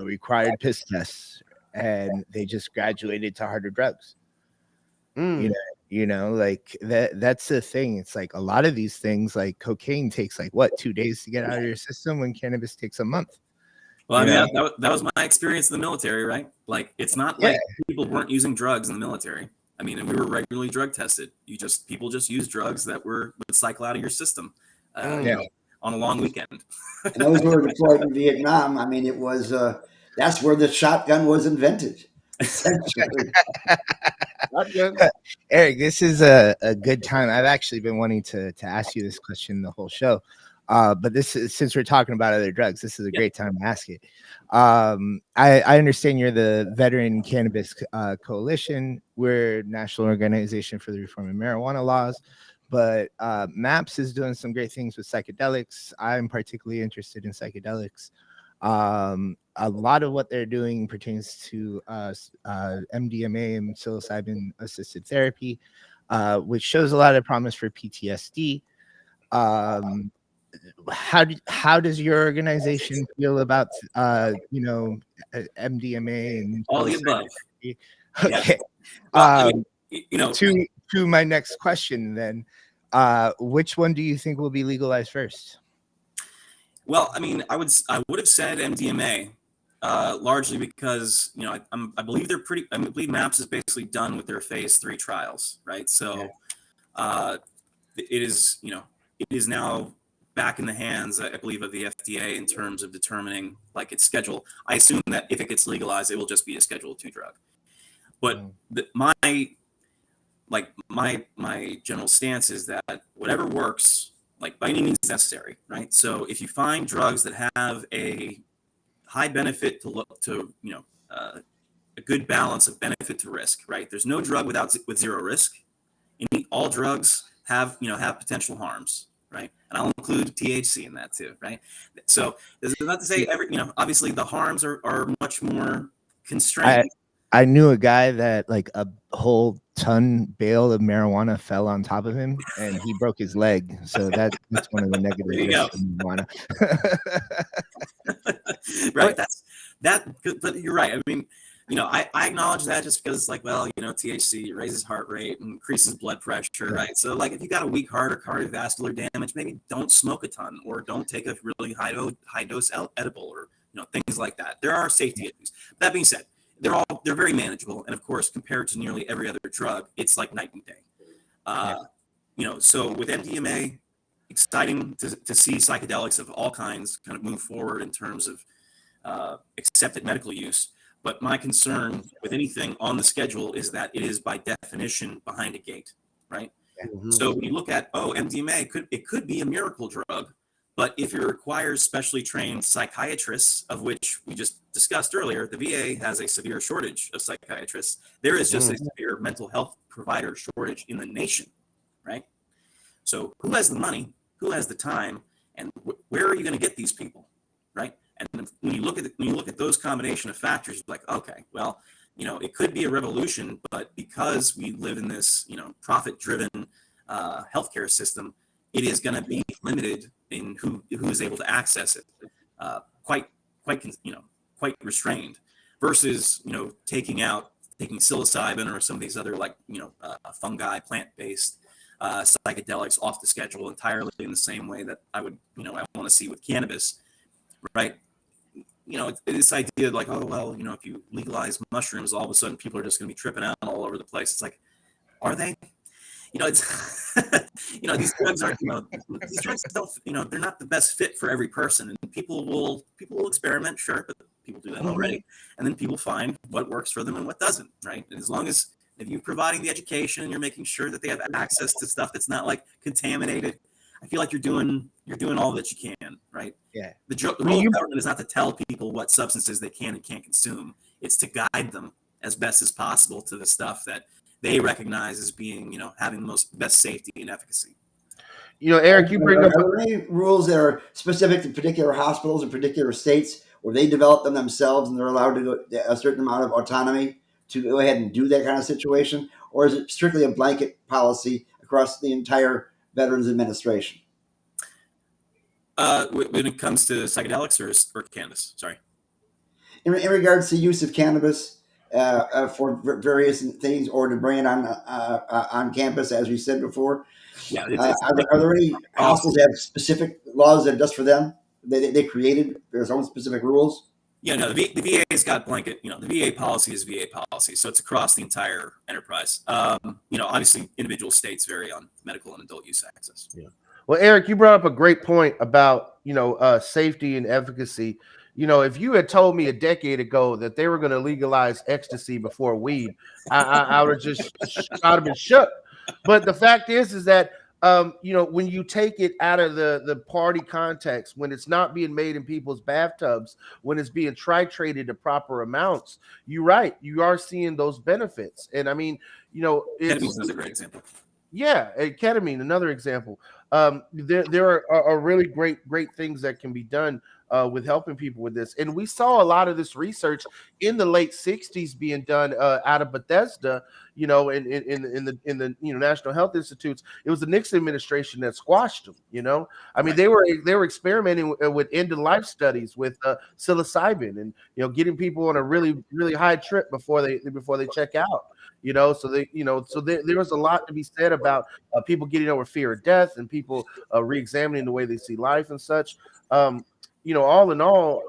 required piss tests, and they just graduated to harder drugs? Like that's the thing. It's like a lot of these things, like cocaine takes like 2 days to get out of your system, when cannabis takes a month. Well, I mean, that was my experience in the military, right? Like, it's not like people weren't using drugs in the military. I mean, and we were regularly drug tested. People just use drugs that would cycle out of your system, on a long weekend. And those who were deployed in Vietnam, I mean, it was that's where the shotgun was invented, essentially. Eric, this is a good time. I've actually been wanting to ask you this question the whole show. But since we're talking about other drugs, this is a great time to ask it. I understand you're the Veteran Cannabis Coalition. We're National Organization for the Reform of Marijuana Laws, but MAPS is doing some great things with psychedelics. I'm particularly interested in psychedelics. A lot of what they're doing pertains to MDMA and psilocybin assisted therapy, which shows a lot of promise for PTSD. How does your organization feel about MDMA and all the above? Okay. Well, to my next question then, which one do you think will be legalized first? Well, I mean, I would have said MDMA, largely because I believe I believe MAPS is basically done with their phase 3 trials, right? So it is now back in the hands, I believe, of the FDA in terms of determining like its schedule. I assume that if it gets legalized, it will just be a Schedule 2 drug. But my general stance is that whatever works, like, by any means necessary, right? So if you find drugs that have a high benefit to a good balance of benefit to risk, right? There's no drug with zero risk. All drugs have potential harms, right? And I'll include THC in that too, right? So this is not to say obviously the harms are much more constrained. I knew a guy that like a whole ton bale of marijuana fell on top of him and he broke his leg. So that's one of the negative risks of marijuana. Right. But you're right. I mean, I acknowledge that just because it's like, well, THC raises heart rate and increases blood pressure, right? So like if you got a weak heart or cardiovascular damage, maybe don't smoke a ton or don't take a really high dose edible or things like that. There are safety issues. That being said, they're very manageable, and of course, compared to nearly every other drug, it's like night and day. So with MDMA, exciting to see psychedelics of all kinds kind of move forward in terms of accepted medical use. But my concern with anything on the schedule is that it is by definition behind a gate, right? Mhm. So when you look at, MDMA could be a miracle drug, but if it requires specially trained psychiatrists, of which we just discussed earlier, the VA has a severe shortage of psychiatrists. There is just a severe mental health provider shortage in the nation, right? So who has the money? Who has the time? And where are you going to get these people, right? And when you look at those combination of factors, you're like, okay, well, it could be a revolution, but because we live in this, profit-driven healthcare system, it is going to be limited in who is able to access it. Quite, quite restrained. Versus, taking psilocybin or some of these other fungi, plant-based psychedelics off the schedule entirely in the same way that I would, I want to see with cannabis, right? This idea like, oh, well, if you legalize mushrooms, all of a sudden people are just going to be tripping out all over the place. It's like, are they? It's, these drugs aren't, these drugs don't, they're not the best fit for every person. And people will experiment, sure, but people do that already. And then people find what works for them and what doesn't, right? And as long as if you're providing the education and you're making sure that they have access to stuff that's not like contaminated, I feel like you're doing all that you can, right? Yeah. The role of government is not to tell people what substances they can and can't consume. It's to guide them as best as possible to the stuff that they recognize as being, having the best safety and efficacy. Eric, you bring up. Are there any rules that are specific to particular hospitals or particular states where they develop them themselves and they're allowed to go a certain amount of autonomy to go ahead and do that kind of situation? Or is it strictly a blanket policy across the entire Veterans Administration? When it comes to psychedelics or cannabis, sorry. In regards to use of cannabis for various things, or to bring it on campus, as we said before, are there any hospitals that have specific laws that are just for them? They created their own specific rules. Yeah, no, the VA's got blanket. The VA policy is VA policy, so it's across the entire enterprise. Obviously, individual states vary on medical and adult use access. Yeah. Well, Eric, you brought up a great point about safety and efficacy. If you had told me a decade ago that they were going to legalize ecstasy before weed, I would have been shook. But the fact is that when you take it out of the party context, when it's not being made in people's bathtubs, when it's being titrated to proper amounts, you're right. You are seeing those benefits. And I mean, Ketamine is a great example. Yeah, ketamine, another example. There are really great things that can be done with helping people with this, and we saw a lot of this research in the late '60s being done out of Bethesda. In the National Health Institutes. It was the Nixon administration that squashed them. I mean, they were experimenting with end of life studies with psilocybin, and getting people on a really high trip before they check out. So there was a lot to be said about people getting over fear of death and people re-examining the way they see life and such. All in all,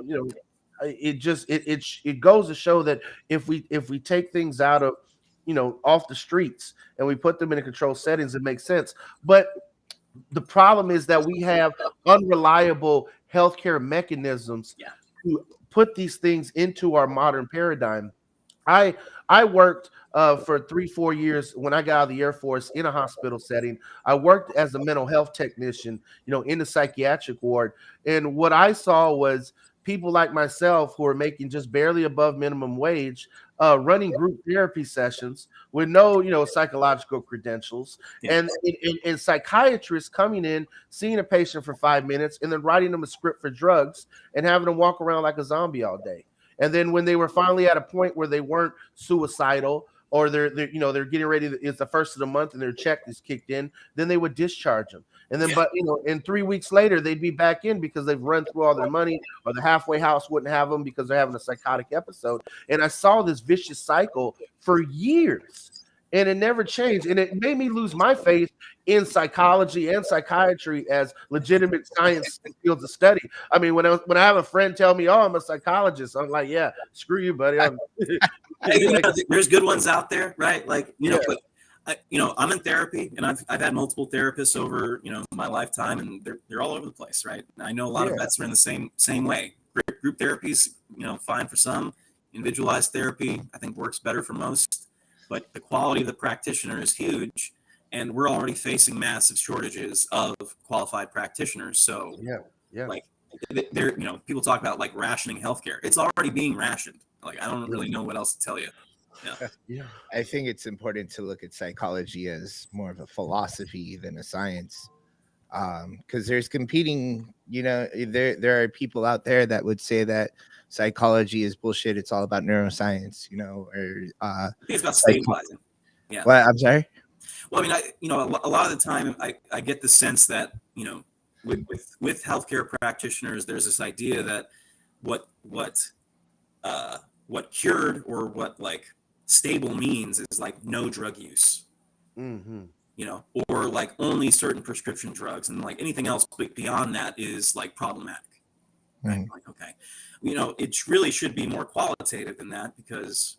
it goes to show that if we take things out of off the streets and we put them in a controlled settings, it makes sense. But the problem is that we have unreliable healthcare mechanisms to put these things into our modern paradigm. I worked for 3-4 years when I got out of the Air Force in a hospital setting. I worked as a mental health technician, in the psychiatric ward. And what I saw was people like myself who are making just barely above minimum wage, running group therapy sessions with no, psychological credentials, and psychiatrists coming in, seeing a patient for 5 minutes, and then writing them a script for drugs and having them walk around like a zombie all day. And then when they were finally at a point where they weren't suicidal, or they're getting ready, it's the first of the month and their check is kicked in, then they would discharge them. And then, and 3 weeks later, they'd be back in because they've run through all their money, or the halfway house wouldn't have them because they're having a psychotic episode. And I saw this vicious cycle for years. And it never changed. And it made me lose my faith in psychology and psychiatry as legitimate science fields of study. I mean, when I have a friend tell me, "Oh, I'm a psychologist," I'm like, "Yeah, screw you, buddy." There's good ones out there, right? But I'm in therapy, and I've had multiple therapists over my lifetime, and they're all over the place, right? And I know a lot of vets are in the same way. Group therapy's fine for some. Individualized therapy, I think, works better for most. But the quality of the practitioner is huge. and we're already facing massive shortages of qualified practitioners. So yeah. like there, people talk about like rationing healthcare. It's already being rationed. Like, I don't really know what else to tell you. Yeah. I think it's important to look at psychology as more of a philosophy than a science, because there's competing. There are people out there that would say that psychology is bullshit. It's all about neuroscience, or I think it's about stabilizing. Yeah. What? I'm sorry. Well, I mean, a lot of the time, I get the sense that with healthcare practitioners, there's this idea that what cured or what like stable means is like no drug use, Mm-hmm. or like only certain prescription drugs, and like anything else beyond that is like problematic. Right? Mhm. Like, okay, it really should be more qualitative than that, because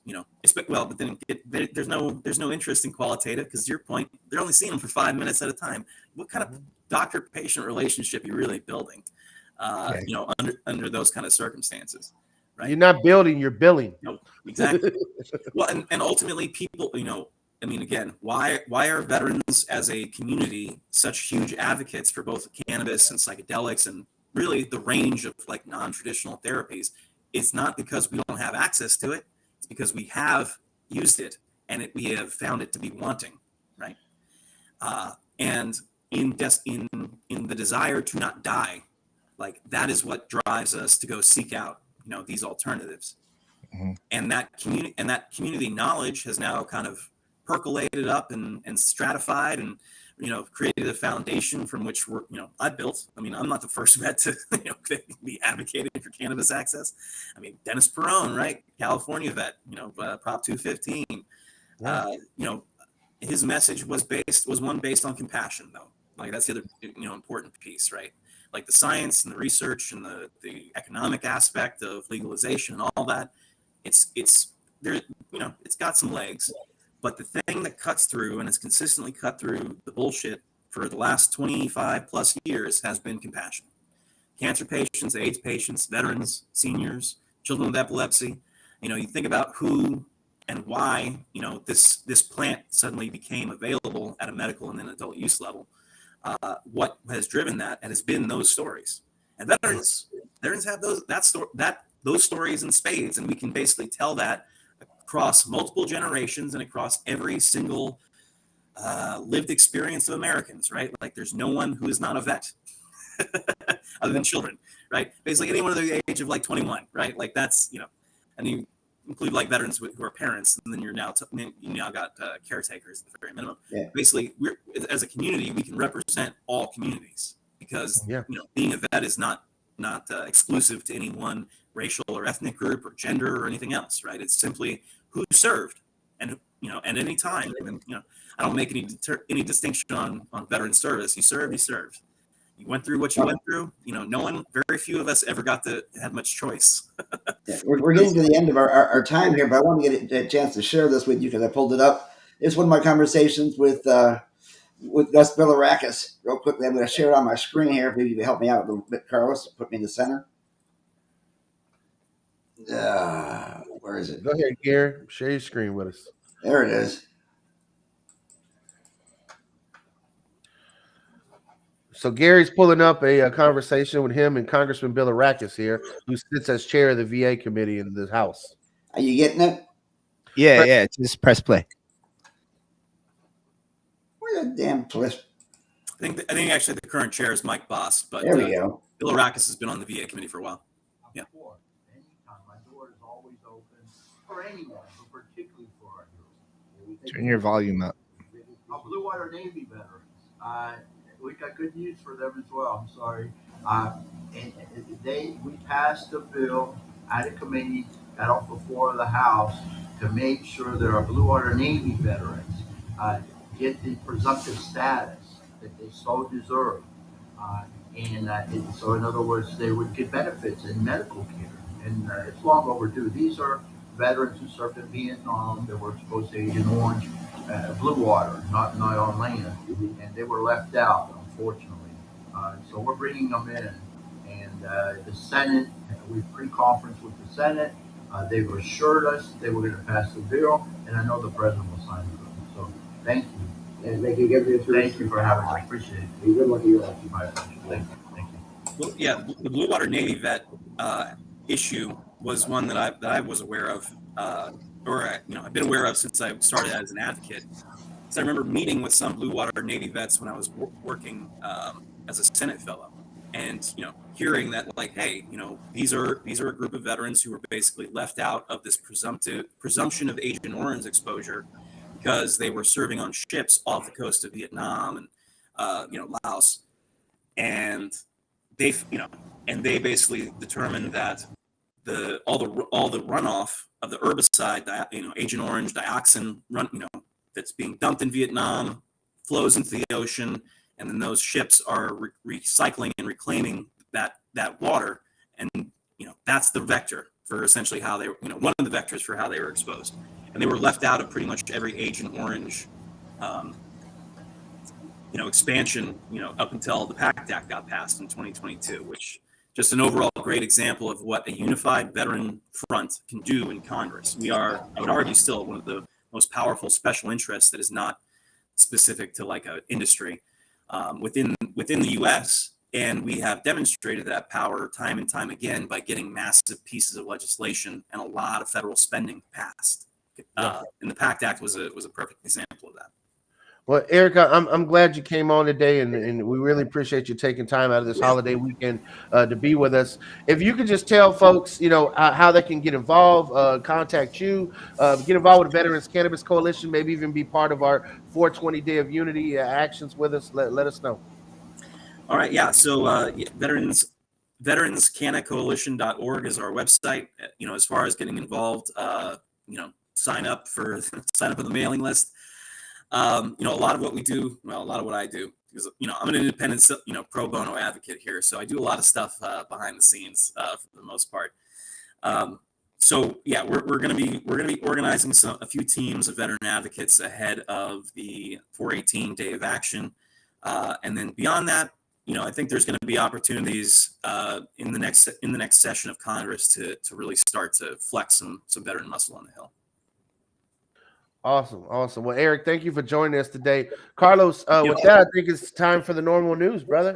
but then there's no interest in qualitative, because to your point, they're only seeing them for 5 minutes at a time. What kind of doctor-patient relationship are you really building? Under those kind of circumstances, right? You're not building, you're billing. No, exactly. Well, and ultimately, people, I mean, again, why are veterans as a community such huge advocates for both cannabis and psychedelics and really the range of like non-traditional therapies? It's not because we don't have access to it. It's because we have used it, and we have found it to be wanting, right? And in the desire to not die, like that is what drives us to go seek out these alternatives. Mm-hmm. And that community knowledge has now kind of percolated up and stratified, and created a foundation from which I built. I mean, I'm not the first vet to be advocating for cannabis access. I mean, Dennis Perone, right, California vet, Prop 215. His message was one based on compassion, though. Like, that's the other important piece, right? Like the science and the research and the economic aspect of legalization and all that, it's there, it's got some legs. But the thing that cuts through, and it's consistently cut through the bullshit for the last 25 plus years, has been compassion. Cancer patients, AIDS patients, veterans, seniors, children with epilepsy. You think about who and why this plant suddenly became available at a medical and then adult use level. What has driven that, and has been those stories. And veterans have those stories in spades, and we can basically tell that across multiple generations and across every single lived experience of Americans, right? Like, there's no one who is not a vet other than children, right? Basically anyone under the age of like 21, right? Like, that's, and you include like veterans who are parents, and then you now got caretakers at the very minimum. Yeah. Basically, we're, as a community, we can represent all communities, because being a vet is not exclusive to any one racial or ethnic group or gender or anything else, right? It's simply who served, and at any time. And I don't make any distinction on veteran service. You served, you served. You went through what you went through. Very few of us ever got to have much choice. Yeah, we're getting to the end of our time here, but I want to get a chance to share this with you because I pulled it up. It's one of my conversations with Gus Bilirakis. Real quickly, I'm going to share it on my screen here. If you can help me out a little bit, Carlos, put me in the center. Where is it? Go ahead, Gary. Share your screen with us. There it is. So Gary's pulling up a conversation with him and Congressman Bilirakis here, who sits as chair of the VA committee in the House. Are you getting it? Yeah. Just press play. Where the damn twist? I think actually the current chair is Mike Boss, but There we go. Bilirakis has been on the VA committee for a while. Yeah. Anytime, my door is always open for anyone, but particularly for our group. Turn your volume up. Our Blue Water Navy veterans. We got good news for them as well. I'm sorry. We passed a bill out of committee, got off the floor of the House to make sure that our Blue Water Navy veterans get the presumptive status that they so deserve. So in other words, they would get benefits in medical care. And it's long overdue. These are veterans who served in Vietnam. They were supposed to Agent Orange, blue water, not on land. And they were left out, unfortunately. So we're bringing them in. And the Senate, we pre-conference with the Senate. They've assured us they were going to pass the bill. And I know the president will sign the bill. So thank you. and they can get the information. Thank you for having us. Appreciate it. And good luck to you all. My pleasure. Thank you. Thank you. Well, yeah, the Blue Water Navy vet issue was one that I was aware of, I've been aware of since I started as an advocate. So I remember meeting with some Blue Water Navy vets when I was working as a Senate fellow, and hearing that, like, hey, these are a group of veterans who were basically left out of this presumption of Agent Orange exposure because they were serving on ships off the coast of Vietnam and Laos, and they basically determined that all the runoff of the herbicide, that Agent Orange, dioxin that's being dumped in Vietnam flows into the ocean, and then those ships are recycling and reclaiming that water, and that's the vector for essentially how they one of the vectors for how they were exposed, and they were left out of pretty much every Agent Orange expansion up until the PACT Act got passed in 2022, which just an overall great example of what a unified veteran front can do in Congress. We are, I would argue, still one of the most powerful special interests that is not specific to like an industry within the U.S. And we have demonstrated that power time and time again by getting massive pieces of legislation and a lot of federal spending passed. And the PACT Act was a perfect example of that. Well, Erica, I'm glad you came on today, and we really appreciate you taking time out of this holiday weekend to be with us. If you could just tell folks, how they can get involved, contact you, get involved with Veterans Cannabis Coalition, maybe even be part of our 420 Day of Unity actions with us. Let us know. All right, yeah. So veteranscannacoalition.org is our website. As far as getting involved, sign up for the mailing list. A lot of what we do, a lot of what I do, because I'm an independent, pro bono advocate here, so I do a lot of stuff behind the scenes for the most part. So yeah, we're gonna be organizing a few teams of veteran advocates ahead of the 418 Day of Action, and then beyond that, I think there's going to be opportunities in the next session of Congress to really start to flex some veteran muscle on the Hill. Awesome. Well, Eric, thank you for joining us today. Carlos, with that, I think it's time for the normal news, brother.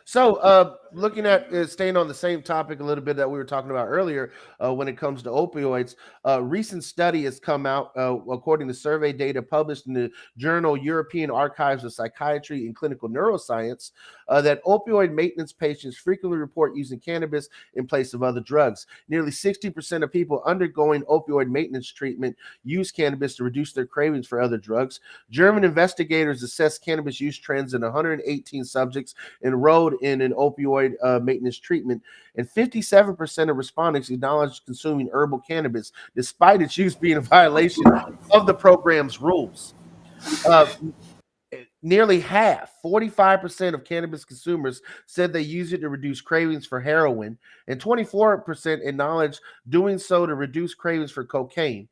So, looking at staying on the same topic a little bit that we were talking about earlier, when it comes to opioids, a recent study has come out, according to survey data published in the journal European Archives of Psychiatry and Clinical Neuroscience, that opioid maintenance patients frequently report using cannabis in place of other drugs. Nearly 60% of people undergoing opioid maintenance treatment use cannabis to reduce their cravings for other drugs. German investigators assessed cannabis use trends in 118 subjects enrolled in an opioid maintenance treatment, and 57% of respondents acknowledged consuming herbal cannabis, despite its use being a violation of the program's rules. Nearly half, 45% of cannabis consumers said they use it to reduce cravings for heroin, and 24% acknowledged doing so to reduce cravings for cocaine.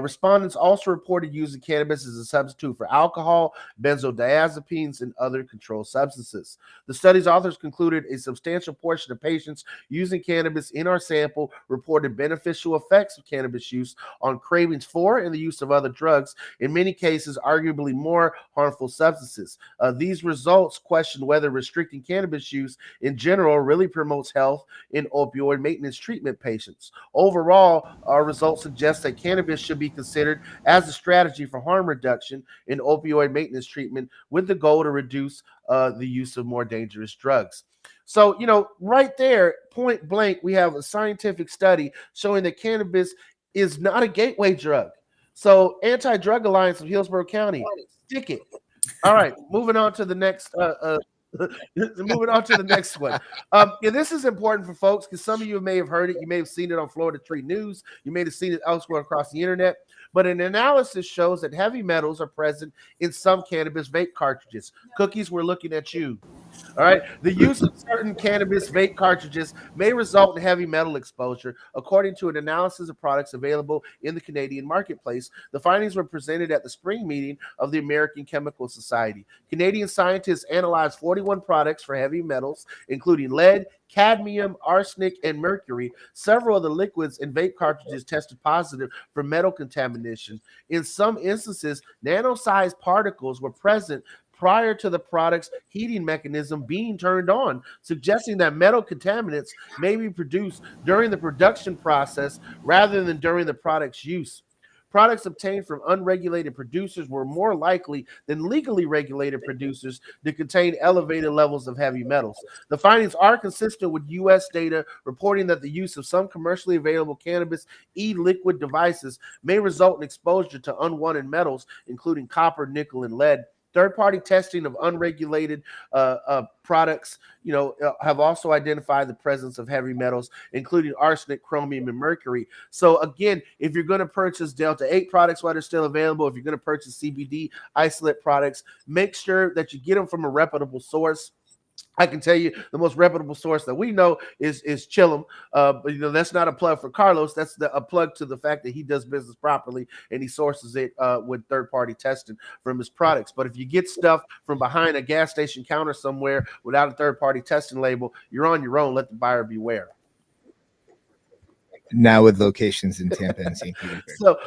Respondents also reported using cannabis as a substitute for alcohol, benzodiazepines, and other controlled substances. The study's authors concluded a substantial portion of patients using cannabis in our sample reported beneficial effects of cannabis use on cravings for and the use of other drugs, in many cases arguably more harmful substances. These results question whether restricting cannabis use in general really promotes health in opioid maintenance treatment patients. Overall, our results suggest that cannabis should be considered as a strategy for harm reduction in opioid maintenance treatment, with the goal to reduce the use of more dangerous drugs. So, right there, point blank, we have a scientific study showing that cannabis is not a gateway drug. So, Anti-Drug Alliance of Hillsborough County, stick it. All right, moving on to the next moving on to the next one. This is important for folks because some of you may have heard it. You may have seen it on Florida Tree News. You may have seen it elsewhere across the internet. but an analysis shows that heavy metals are present in some cannabis vape cartridges. Cookies, we're looking at you. All right. The use of certain cannabis vape cartridges may result in heavy metal exposure, according to an analysis of products available in the Canadian marketplace. The findings were presented at the spring meeting of the American Chemical Society. Canadian scientists analyzed 41 products for heavy metals, including lead, cadmium, arsenic, and mercury. Several of the liquids in vape cartridges tested positive for metal contamination. In some instances, nano-sized particles were present prior to the product's heating mechanism being turned on, suggesting that metal contaminants may be produced during the production process rather than during the product's use. Products obtained from unregulated producers were more likely than legally regulated producers to contain elevated levels of heavy metals. The findings are consistent with U.S. data reporting that the use of some commercially available cannabis e-liquid devices may result in exposure to unwanted metals, including copper, nickel, and lead. Third-party testing of unregulated products, have also identified the presence of heavy metals, including arsenic, chromium, and mercury. So again, if you're going to purchase Delta 8 products while they're still available, if you're going to purchase CBD isolate products, make sure that you get them from a reputable source. I can tell you the most reputable source that we know is Chillum. But that's not a plug for Carlos. That's a plug to the fact that he does business properly and he sources it with third-party testing from his products. But if you get stuff from behind a gas station counter somewhere without a third-party testing label, you're on your own. Let the buyer beware. Now with locations in Tampa and St. Petersburg. So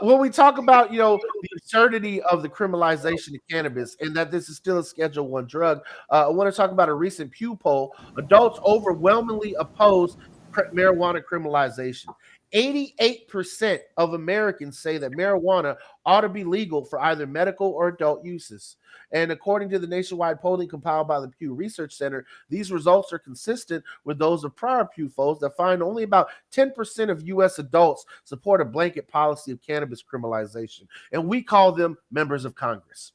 when we talk about, the absurdity of the criminalization of cannabis and that this is still a Schedule 1 drug, I want to talk about a recent Pew poll. Adults overwhelmingly oppose marijuana criminalization. 88% of Americans say that marijuana ought to be legal for either medical or adult uses. And according to the nationwide polling compiled by the Pew Research Center, these results are consistent with those of prior Pew polls that find only about 10% of U.S. adults support a blanket policy of cannabis criminalization. And we call them members of Congress.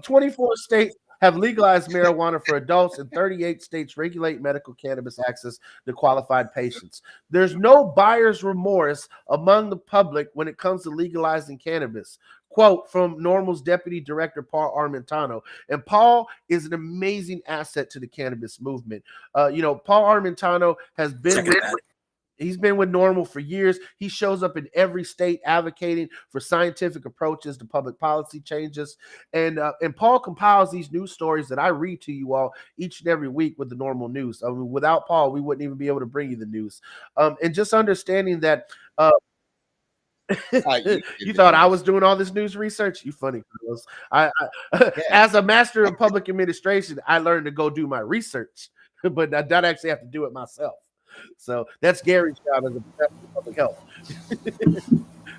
24 states have legalized marijuana for adults, and 38 states regulate medical cannabis access to qualified patients. There's no buyer's remorse among the public when it comes to legalizing cannabis. Quote from Normal's deputy director, Paul Armentano. And Paul is an amazing asset to the cannabis movement. Paul Armentano has been He's been with Normal for years. He shows up in every state advocating for scientific approaches to public policy changes. And Paul compiles these news stories that I read to you all each and every week with the Normal News. I mean, without Paul, we wouldn't even be able to bring you the news. And just understanding that you thought I was doing all this news research? You funny, Carlos. As a master of public administration, I learned to go do my research, but I don't actually have to do it myself. So that's Gary's job as a professor of public health.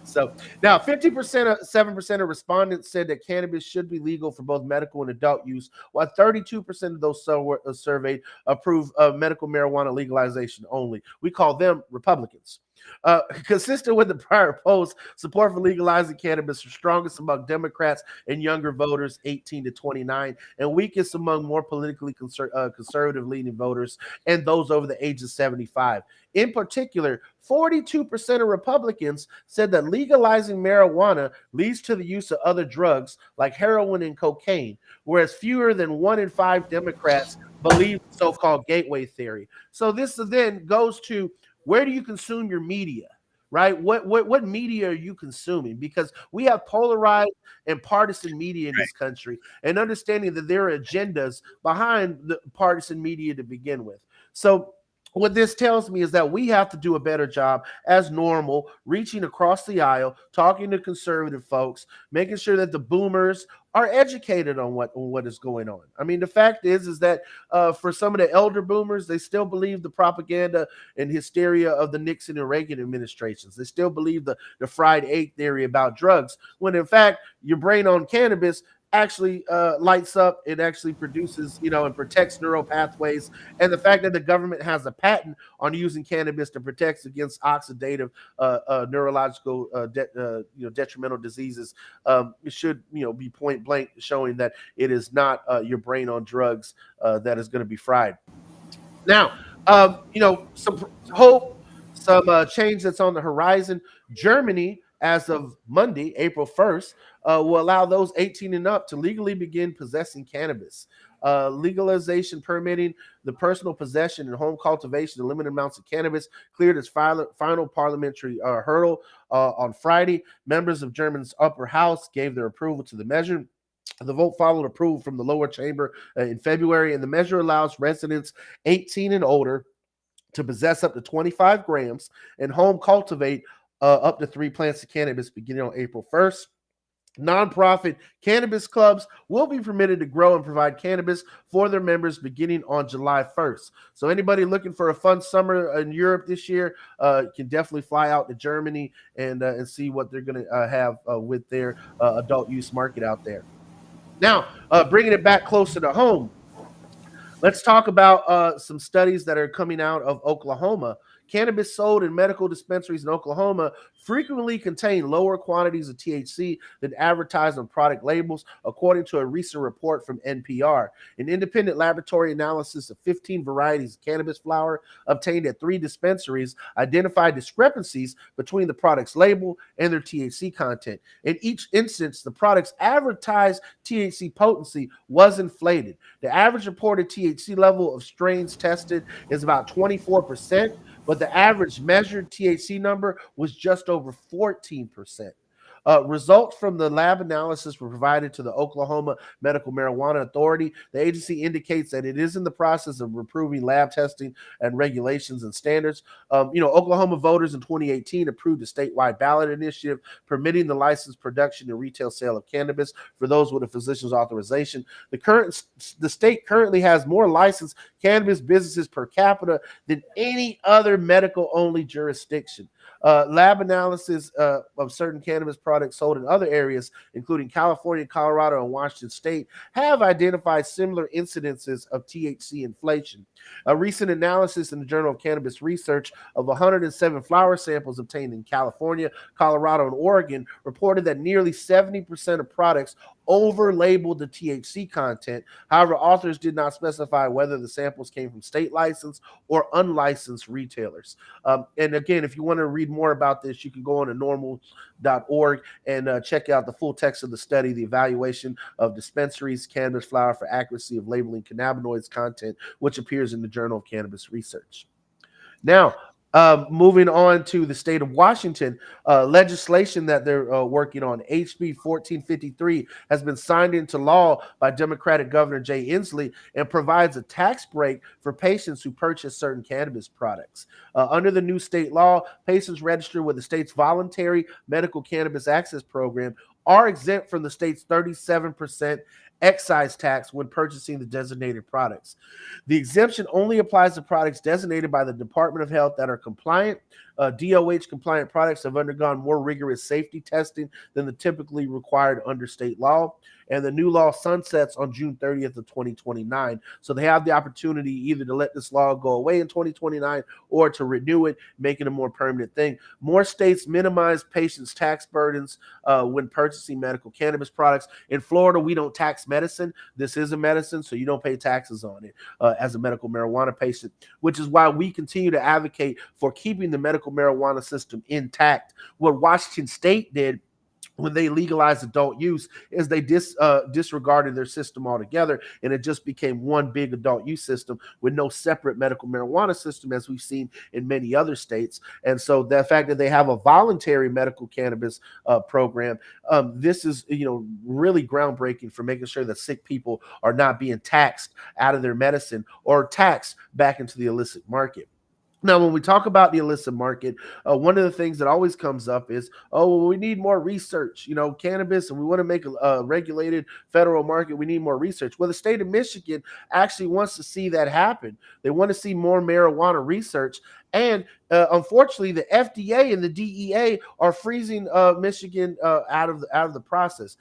So now 7% of respondents said that cannabis should be legal for both medical and adult use, while 32% of those surveyed approve of medical marijuana legalization only. We call them Republicans. Consistent with the prior polls, support for legalizing cannabis is strongest among Democrats and younger voters 18 to 29, and weakest among more politically conservative-leaning voters and those over the age of 75. In particular, 42% of Republicans said that legalizing marijuana leads to the use of other drugs like heroin and cocaine, whereas fewer than 1 in 5 Democrats believe the so-called gateway theory. So this then goes to, where do you consume your media, right? What media are you consuming? Because we have polarized and partisan media in this country, and understanding that there are agendas behind the partisan media to begin with. So what this tells me is that we have to do a better job as Normal, reaching across the aisle, talking to conservative folks, making sure that the boomers are educated on what is going on. I mean, the fact is that for some of the elder boomers, they still believe the propaganda and hysteria of the Nixon and Reagan administrations. They still believe the fried egg theory about drugs, when in fact, your brain on cannabis actually lights up. It actually produces, and protects neural pathways. And the fact that the government has a patent on using cannabis to protect against oxidative neurological detrimental diseases, it should be point blank showing that it is not your brain on drugs that is going to be fried. Now, some hope, some change that's on the horizon. Germany as of Monday, April 1st, will allow those 18 and up to legally begin possessing cannabis. Legalization permitting the personal possession and home cultivation of limited amounts of cannabis cleared its final parliamentary hurdle on Friday. Members of Germany's upper house gave their approval to the measure. The vote followed approval from the lower chamber in February, and the measure allows residents 18 and older to possess up to 25 grams and home cultivate up to 3 plants of cannabis beginning on April 1st. Nonprofit cannabis clubs will be permitted to grow and provide cannabis for their members beginning on July 1st. So anybody looking for a fun summer in Europe this year can definitely fly out to Germany and see what they're going to have with their adult use market out there. Now, bringing it back closer to home, let's talk about some studies that are coming out of Oklahoma. Cannabis sold in medical dispensaries in Oklahoma frequently contain lower quantities of THC than advertised on product labels, according to a recent report from NPR. An independent laboratory analysis of 15 varieties of cannabis flower obtained at 3 dispensaries identified discrepancies between the product's label and their THC content. In each instance, the product's advertised THC potency was inflated. The average reported THC level of strains tested is about 24%, but the average measured THC number was just over 14%. Results from the lab analysis were provided to the Oklahoma Medical Marijuana Authority. The agency indicates that it is in the process of improving lab testing and regulations and standards. Oklahoma voters in 2018 approved a statewide ballot initiative permitting the licensed production and retail sale of cannabis for those with a physician's authorization. The state currently has more licensed cannabis businesses per capita than any other medical-only jurisdiction. Lab analysis of certain cannabis products sold in other areas, including California, Colorado, and Washington State, have identified similar incidences of THC inflation. A recent analysis in the Journal of Cannabis Research of 107 flower samples obtained in California, Colorado, and Oregon reported that nearly 70% of products over-labeled the THC content. However, authors did not specify whether the samples came from state licensed or unlicensed retailers. And again, if you want to read more about this, you can go on to normal.org and check out the full text of the study, the evaluation of dispensaries, cannabis flower for accuracy of labeling cannabinoids content, which appears in the Journal of Cannabis Research. Now, moving on to the state of Washington, legislation that they're working on, HB 1453, has been signed into law by Democratic Governor Jay Inslee and provides a tax break for patients who purchase certain cannabis products. Under the new state law, patients registered with the state's voluntary medical cannabis access program are exempt from the state's 37% excise tax when purchasing the designated products. The exemption only applies to products designated by the Department of Health that are compliant. DOH compliant products have undergone more rigorous safety testing than the typically required under state law. And the new law sunsets on June 30th of 2029. So they have the opportunity either to let this law go away in 2029 or to renew it, make it a more permanent thing. More states minimize patients' tax burdens when purchasing medical cannabis products. In Florida, we don't tax medicine. This is a medicine, so you don't pay taxes on it as a medical marijuana patient, which is why we continue to advocate for keeping the medical marijuana system intact. What Washington State did when they legalized adult use is they disregarded their system altogether, and it just became one big adult use system with no separate medical marijuana system, as we've seen in many other states. And so the fact that they have a voluntary medical cannabis program, this is really groundbreaking for making sure that sick people are not being taxed out of their medicine or taxed back into the illicit market. Now, when we talk about the illicit market, one of the things that always comes up is, we need more research, cannabis, and we want to make a regulated federal market. We need more research. Well, the state of Michigan actually wants to see that happen. They want to see more marijuana research. And unfortunately, the FDA and the DEA are freezing Michigan out of the process.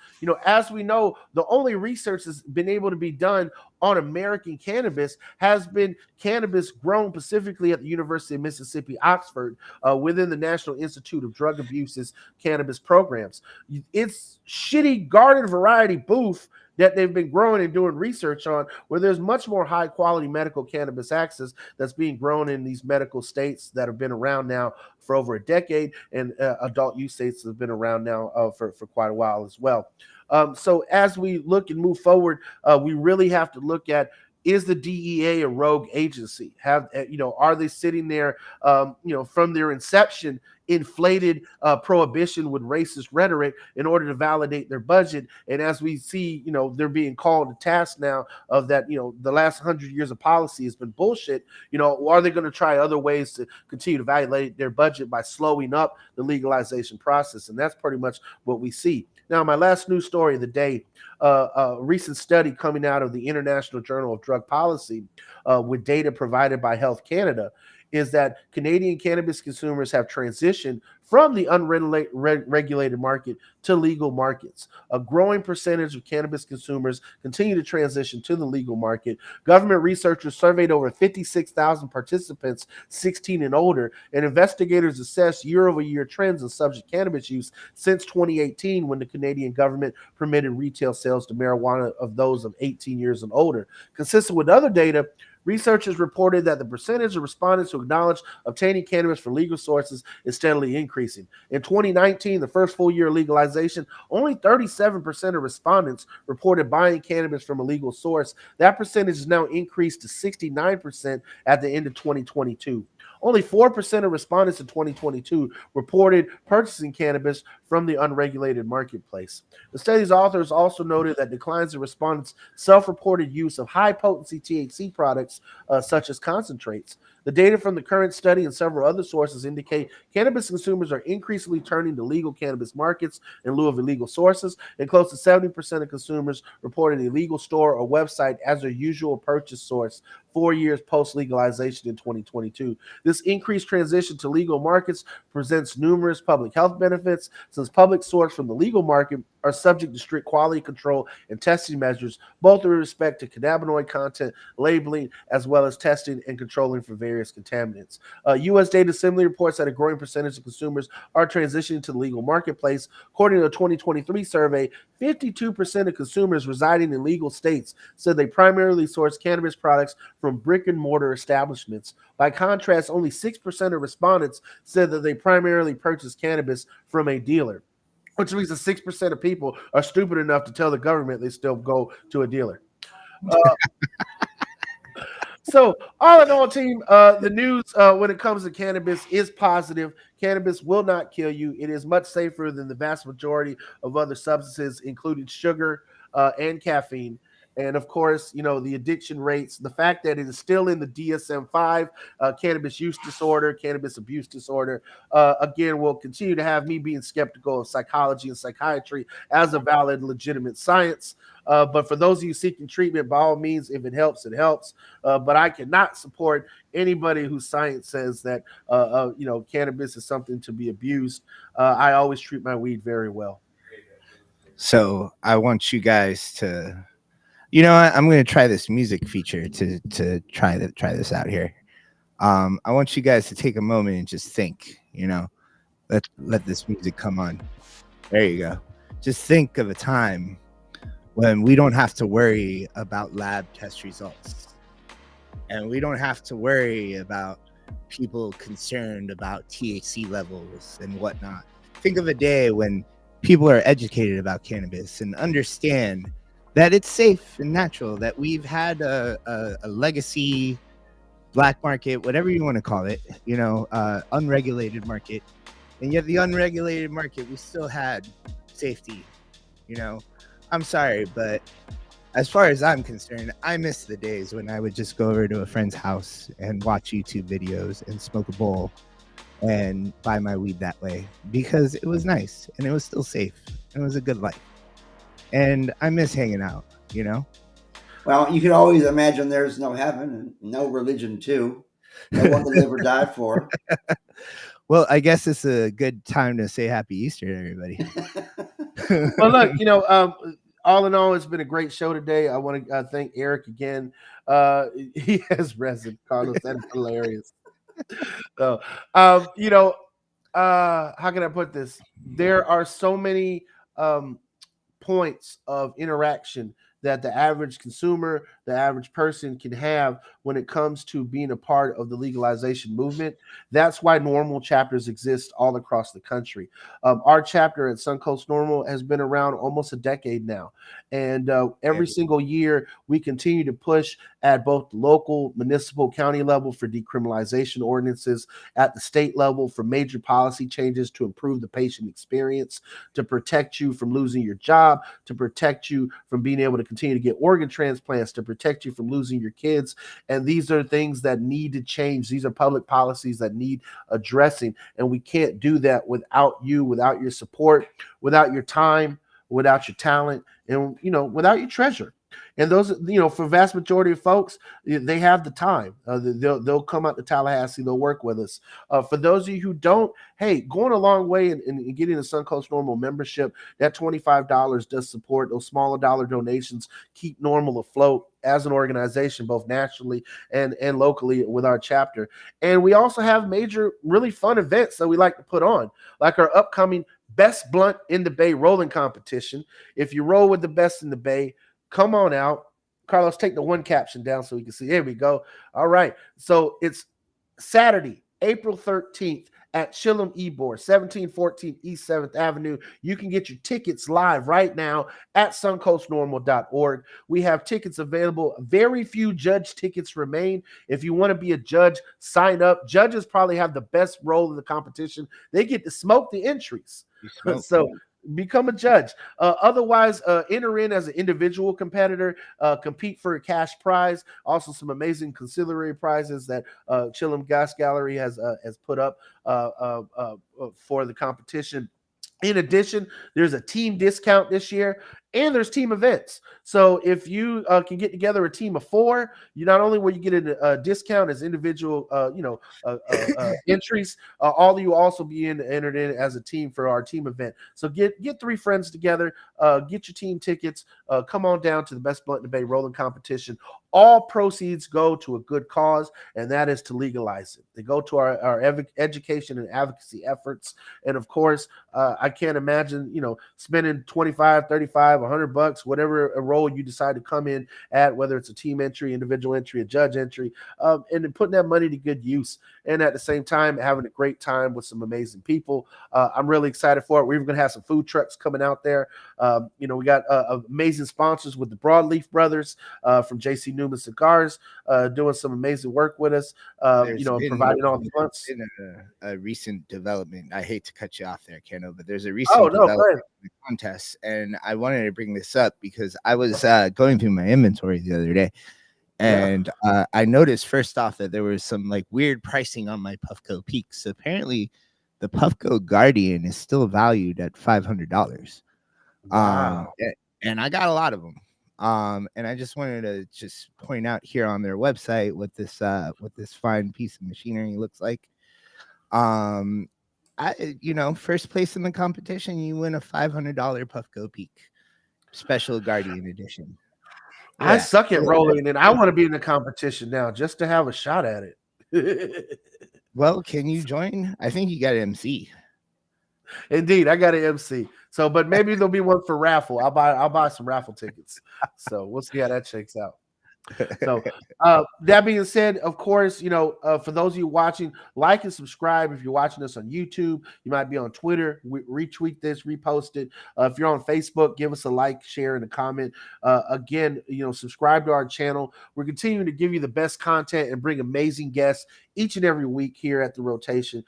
As we know, the only research that's been able to be done on American cannabis has been cannabis grown specifically at the University of Mississippi, Oxford, within the National Institute of Drug Abuse's cannabis programs. It's shitty garden variety booth that they've been growing and doing research on, where there's much more high quality medical cannabis access that's being grown in these medical states that have been around now for over a decade, and adult use states have been around now for quite a while as well. So as we look and move forward, we really have to look at, is the DEA a rogue agency? Are they sitting there, from their inception, inflated prohibition with racist rhetoric in order to validate their budget? And as we see, they're being called to task now of that, the last 100 years of policy has been bullshit. Are they going to try other ways to continue to validate their budget by slowing up the legalization process? And that's pretty much what we see. Now, my last news story of the day, a recent study coming out of the International Journal of Drug Policy with data provided by Health Canada is that Canadian cannabis consumers have transitioned from the unregulated market to legal markets. A growing percentage of cannabis consumers continue to transition to the legal market. Government researchers surveyed over 56,000 participants 16 and older, and investigators assessed year-over-year trends in subject cannabis use since 2018, when the Canadian government permitted retail sales to marijuana of those of 18 years and older. Consistent with other data, researchers reported that the percentage of respondents who acknowledge obtaining cannabis from legal sources is steadily increasing. In 2019, the first full year of legalization, only 37% of respondents reported buying cannabis from a legal source. That percentage is now increased to 69% at the end of 2022. Only 4% of respondents in 2022 reported purchasing cannabis from the unregulated marketplace. The study's authors also noted that declines in respondents' self-reported use of high-potency THC products, such as concentrates. The data from the current study and several other sources indicate cannabis consumers are increasingly turning to legal cannabis markets in lieu of illegal sources, and close to 70% of consumers reported a legal store or website as their usual purchase source 4 years post-legalization in 2022. This increased transition to legal markets presents numerous public health benefits, since public source from the legal market are subject to strict quality control and testing measures, both with respect to cannabinoid content, labeling, as well as testing and controlling for various contaminants. U.S. data similarly reports that a growing percentage of consumers are transitioning to the legal marketplace. According to a 2023 survey, 52% of consumers residing in legal states said they primarily source cannabis products from brick and mortar establishments. By contrast, only 6% of respondents said that they primarily purchase cannabis from a dealer, which means that 6% of people are stupid enough to tell the government they still go to a dealer. So, all in all, team, the news when it comes to cannabis is positive. Cannabis will not kill you. It is much safer than the vast majority of other substances, including sugar and caffeine. And of course, the addiction rates, the fact that it is still in the DSM-5, cannabis use disorder, cannabis abuse disorder, again, will continue to have me being skeptical of psychology and psychiatry as a valid, legitimate science. But for those of you seeking treatment, by all means, if it helps, it helps. But I cannot support anybody whose science says that, cannabis is something to be abused. I always treat my weed very well. So I want you guys to, I'm going to try this music feature to try this out here. I want you guys to take a moment and just think, let this music come on. There you go. Just think of a time when we don't have to worry about lab test results, and we don't have to worry about people concerned about THC levels and whatnot. Think of a day when people are educated about cannabis and understand that it's safe and natural, that we've had a legacy black market, whatever you want to call it, unregulated market. And yet the unregulated market, we still had safety. I'm sorry, but as far as I'm concerned, I miss the days when I would just go over to a friend's house and watch YouTube videos and smoke a bowl and buy my weed that way, because it was nice and it was still safe and it was a good life. And I miss hanging out, Well, you can always imagine there's no heaven and no religion too. No one to live or die for. Well, I guess it's a good time to say Happy Easter to everybody. Well, look, all in all, it's been a great show today. I want to thank Eric again. He has resin, Carlos. That is hilarious. So, how can I put this? There are so many points of interaction that the average consumer, the average person can have when it comes to being a part of the legalization movement. That's why normal chapters exist all across the country. Our chapter at Suncoast Normal has been around almost a decade now. And every single year, we continue to push at both the local, municipal, county level for decriminalization ordinances, at the state level for major policy changes to improve the patient experience, to protect you from losing your job, to protect you from being able to continue to get organ transplants, to protect you from losing your kids. And these are things that need to change. These are public policies that need addressing. And we can't do that without you, without your support, without your time, without your talent, and without your treasure. And those, for vast majority of folks, they have the time. They'll come out to Tallahassee. They'll work with us. For those of you who don't, hey, going a long way in getting a Suncoast Normal membership. That $25 does support those smaller dollar donations. Keep Normal afloat as an organization, both nationally and locally with our chapter. And we also have major, really fun events that we like to put on, like our upcoming Best Blunt in the Bay rolling competition. If you roll with the best in the Bay, come on out. Carlos, take the one caption down so we can see. There we go. All right. So it's Saturday, April 13th at Chillum Ybor, 1714 East 7th Avenue. You can get your tickets live right now at suncoastnormal.org. We have tickets available. Very few judge tickets remain. If you want to be a judge, sign up. Judges probably have the best role in the competition. They get to smoke the entries. So become a judge. Otherwise, enter in as an individual competitor, compete for a cash prize. Also, some amazing conciliary prizes that Chillum Gas Gallery has put up for the competition. In addition, there's a team discount this year, and there's team events. So if you can get together a team of 4, you not only will you get a discount as individual, entries, all of you also be entered in as a team for our team event. So get 3 friends together, get your team tickets, come on down to the Best Blunt in the Bay rolling competition. All proceeds go to a good cause, and that is to legalize it. They go to our education and advocacy efforts. And of course, I can't imagine, spending 25, 35, $100, whatever a role you decide to come in at, whether it's a team entry, individual entry, a judge entry, and then putting that money to good use. And at the same time, having a great time with some amazing people. I'm really excited for it. We're even going to have some food trucks coming out there. We got amazing sponsors with the Broadleaf Brothers from JC Newman Cigars, doing some amazing work with us, providing all the funds. A recent development. I hate to cut you off there, Keno, but there's a recent development in the contest, and I wanted to bring this up because I was going through my inventory the other day, and I noticed first off that there was some like weird pricing on my Puffco Peaks. So apparently, the Puffco Guardian is still valued at $500. Wow. And I got a lot of them. And I just wanted to just point out here on their website what this fine piece of machinery looks like. First place in the competition, you win a $500 Puffco Peak Special Guardian Edition. I suck at rolling, and I want to be in the competition now just to have a shot at it. Well, can you join? I think you got an MC. Indeed, I got an MC. So, but maybe there'll be one for raffle. I'll buy some raffle tickets. So we'll see how that shakes out. So that being said, of course, for those of you watching, like and subscribe. If you're watching us on YouTube, you might be on Twitter, retweet this, repost it. If you're on Facebook, give us a like, share, and a comment. Again, subscribe to our channel. We're continuing to give you the best content and bring amazing guests each and every week here at the Rotation.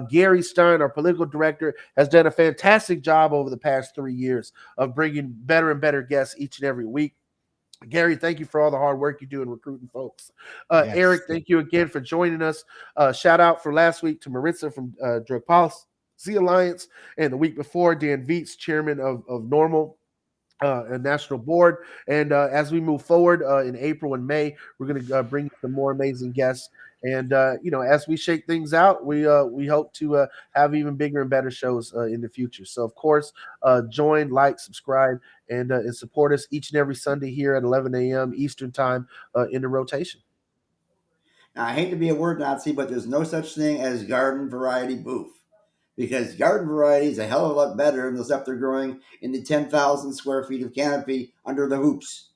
Gary Stern, our political director, has done a fantastic job over the past 3 years of bringing better and better guests each and every week. Gary, thank you for all the hard work you do in recruiting folks. Yes. Eric, thank you again for joining us. Shout out for last week to Maritza from Drug Policy Alliance, and the week before, Dan Viets, chairman of Normal National Board. And as we move forward in April and May, we're going to bring some more amazing guests. And as we shake things out, we hope to have even bigger and better shows in the future. So of course, join, like, subscribe, and support us each and every Sunday here at 11 a.m. Eastern time in the Rotation. Now, I hate to be a word Nazi, but there's no such thing as garden variety booth, because garden variety is a hell of a lot better than the stuff they're growing in the 10,000 square feet of canopy under the hoops.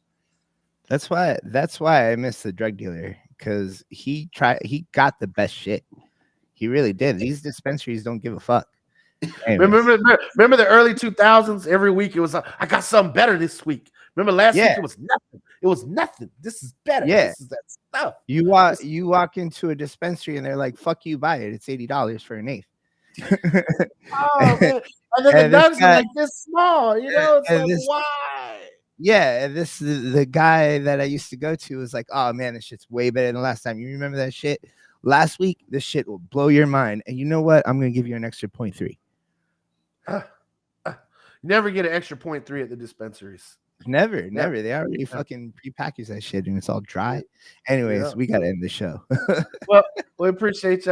That's why I miss the drug dealer, because he got the best shit. He really did. These dispensaries don't give a fuck. Anyways, Remember the early 2000s? Every week it was, I got something better this week. Remember last week Yeah. it was nothing. It was nothing. This is better. Yeah. This is that stuff. you walk into a dispensary and they're like, "Fuck you, buy it. It's $80 for an eighth." Oh man. And then And the this nugs are guy- like this small, you know? It's and like, this- why? Yeah, and the guy that I used to go to was like, "Oh man, this shit's way better than last time. You remember that shit? Last week, this shit will blow your mind. And you know what? I'm gonna give you an extra 0.3." Never get an extra 0.3 at the dispensaries. Never. They already fucking prepackaged that shit and it's all dry. Anyways, we gotta end the show. Well, we appreciate you.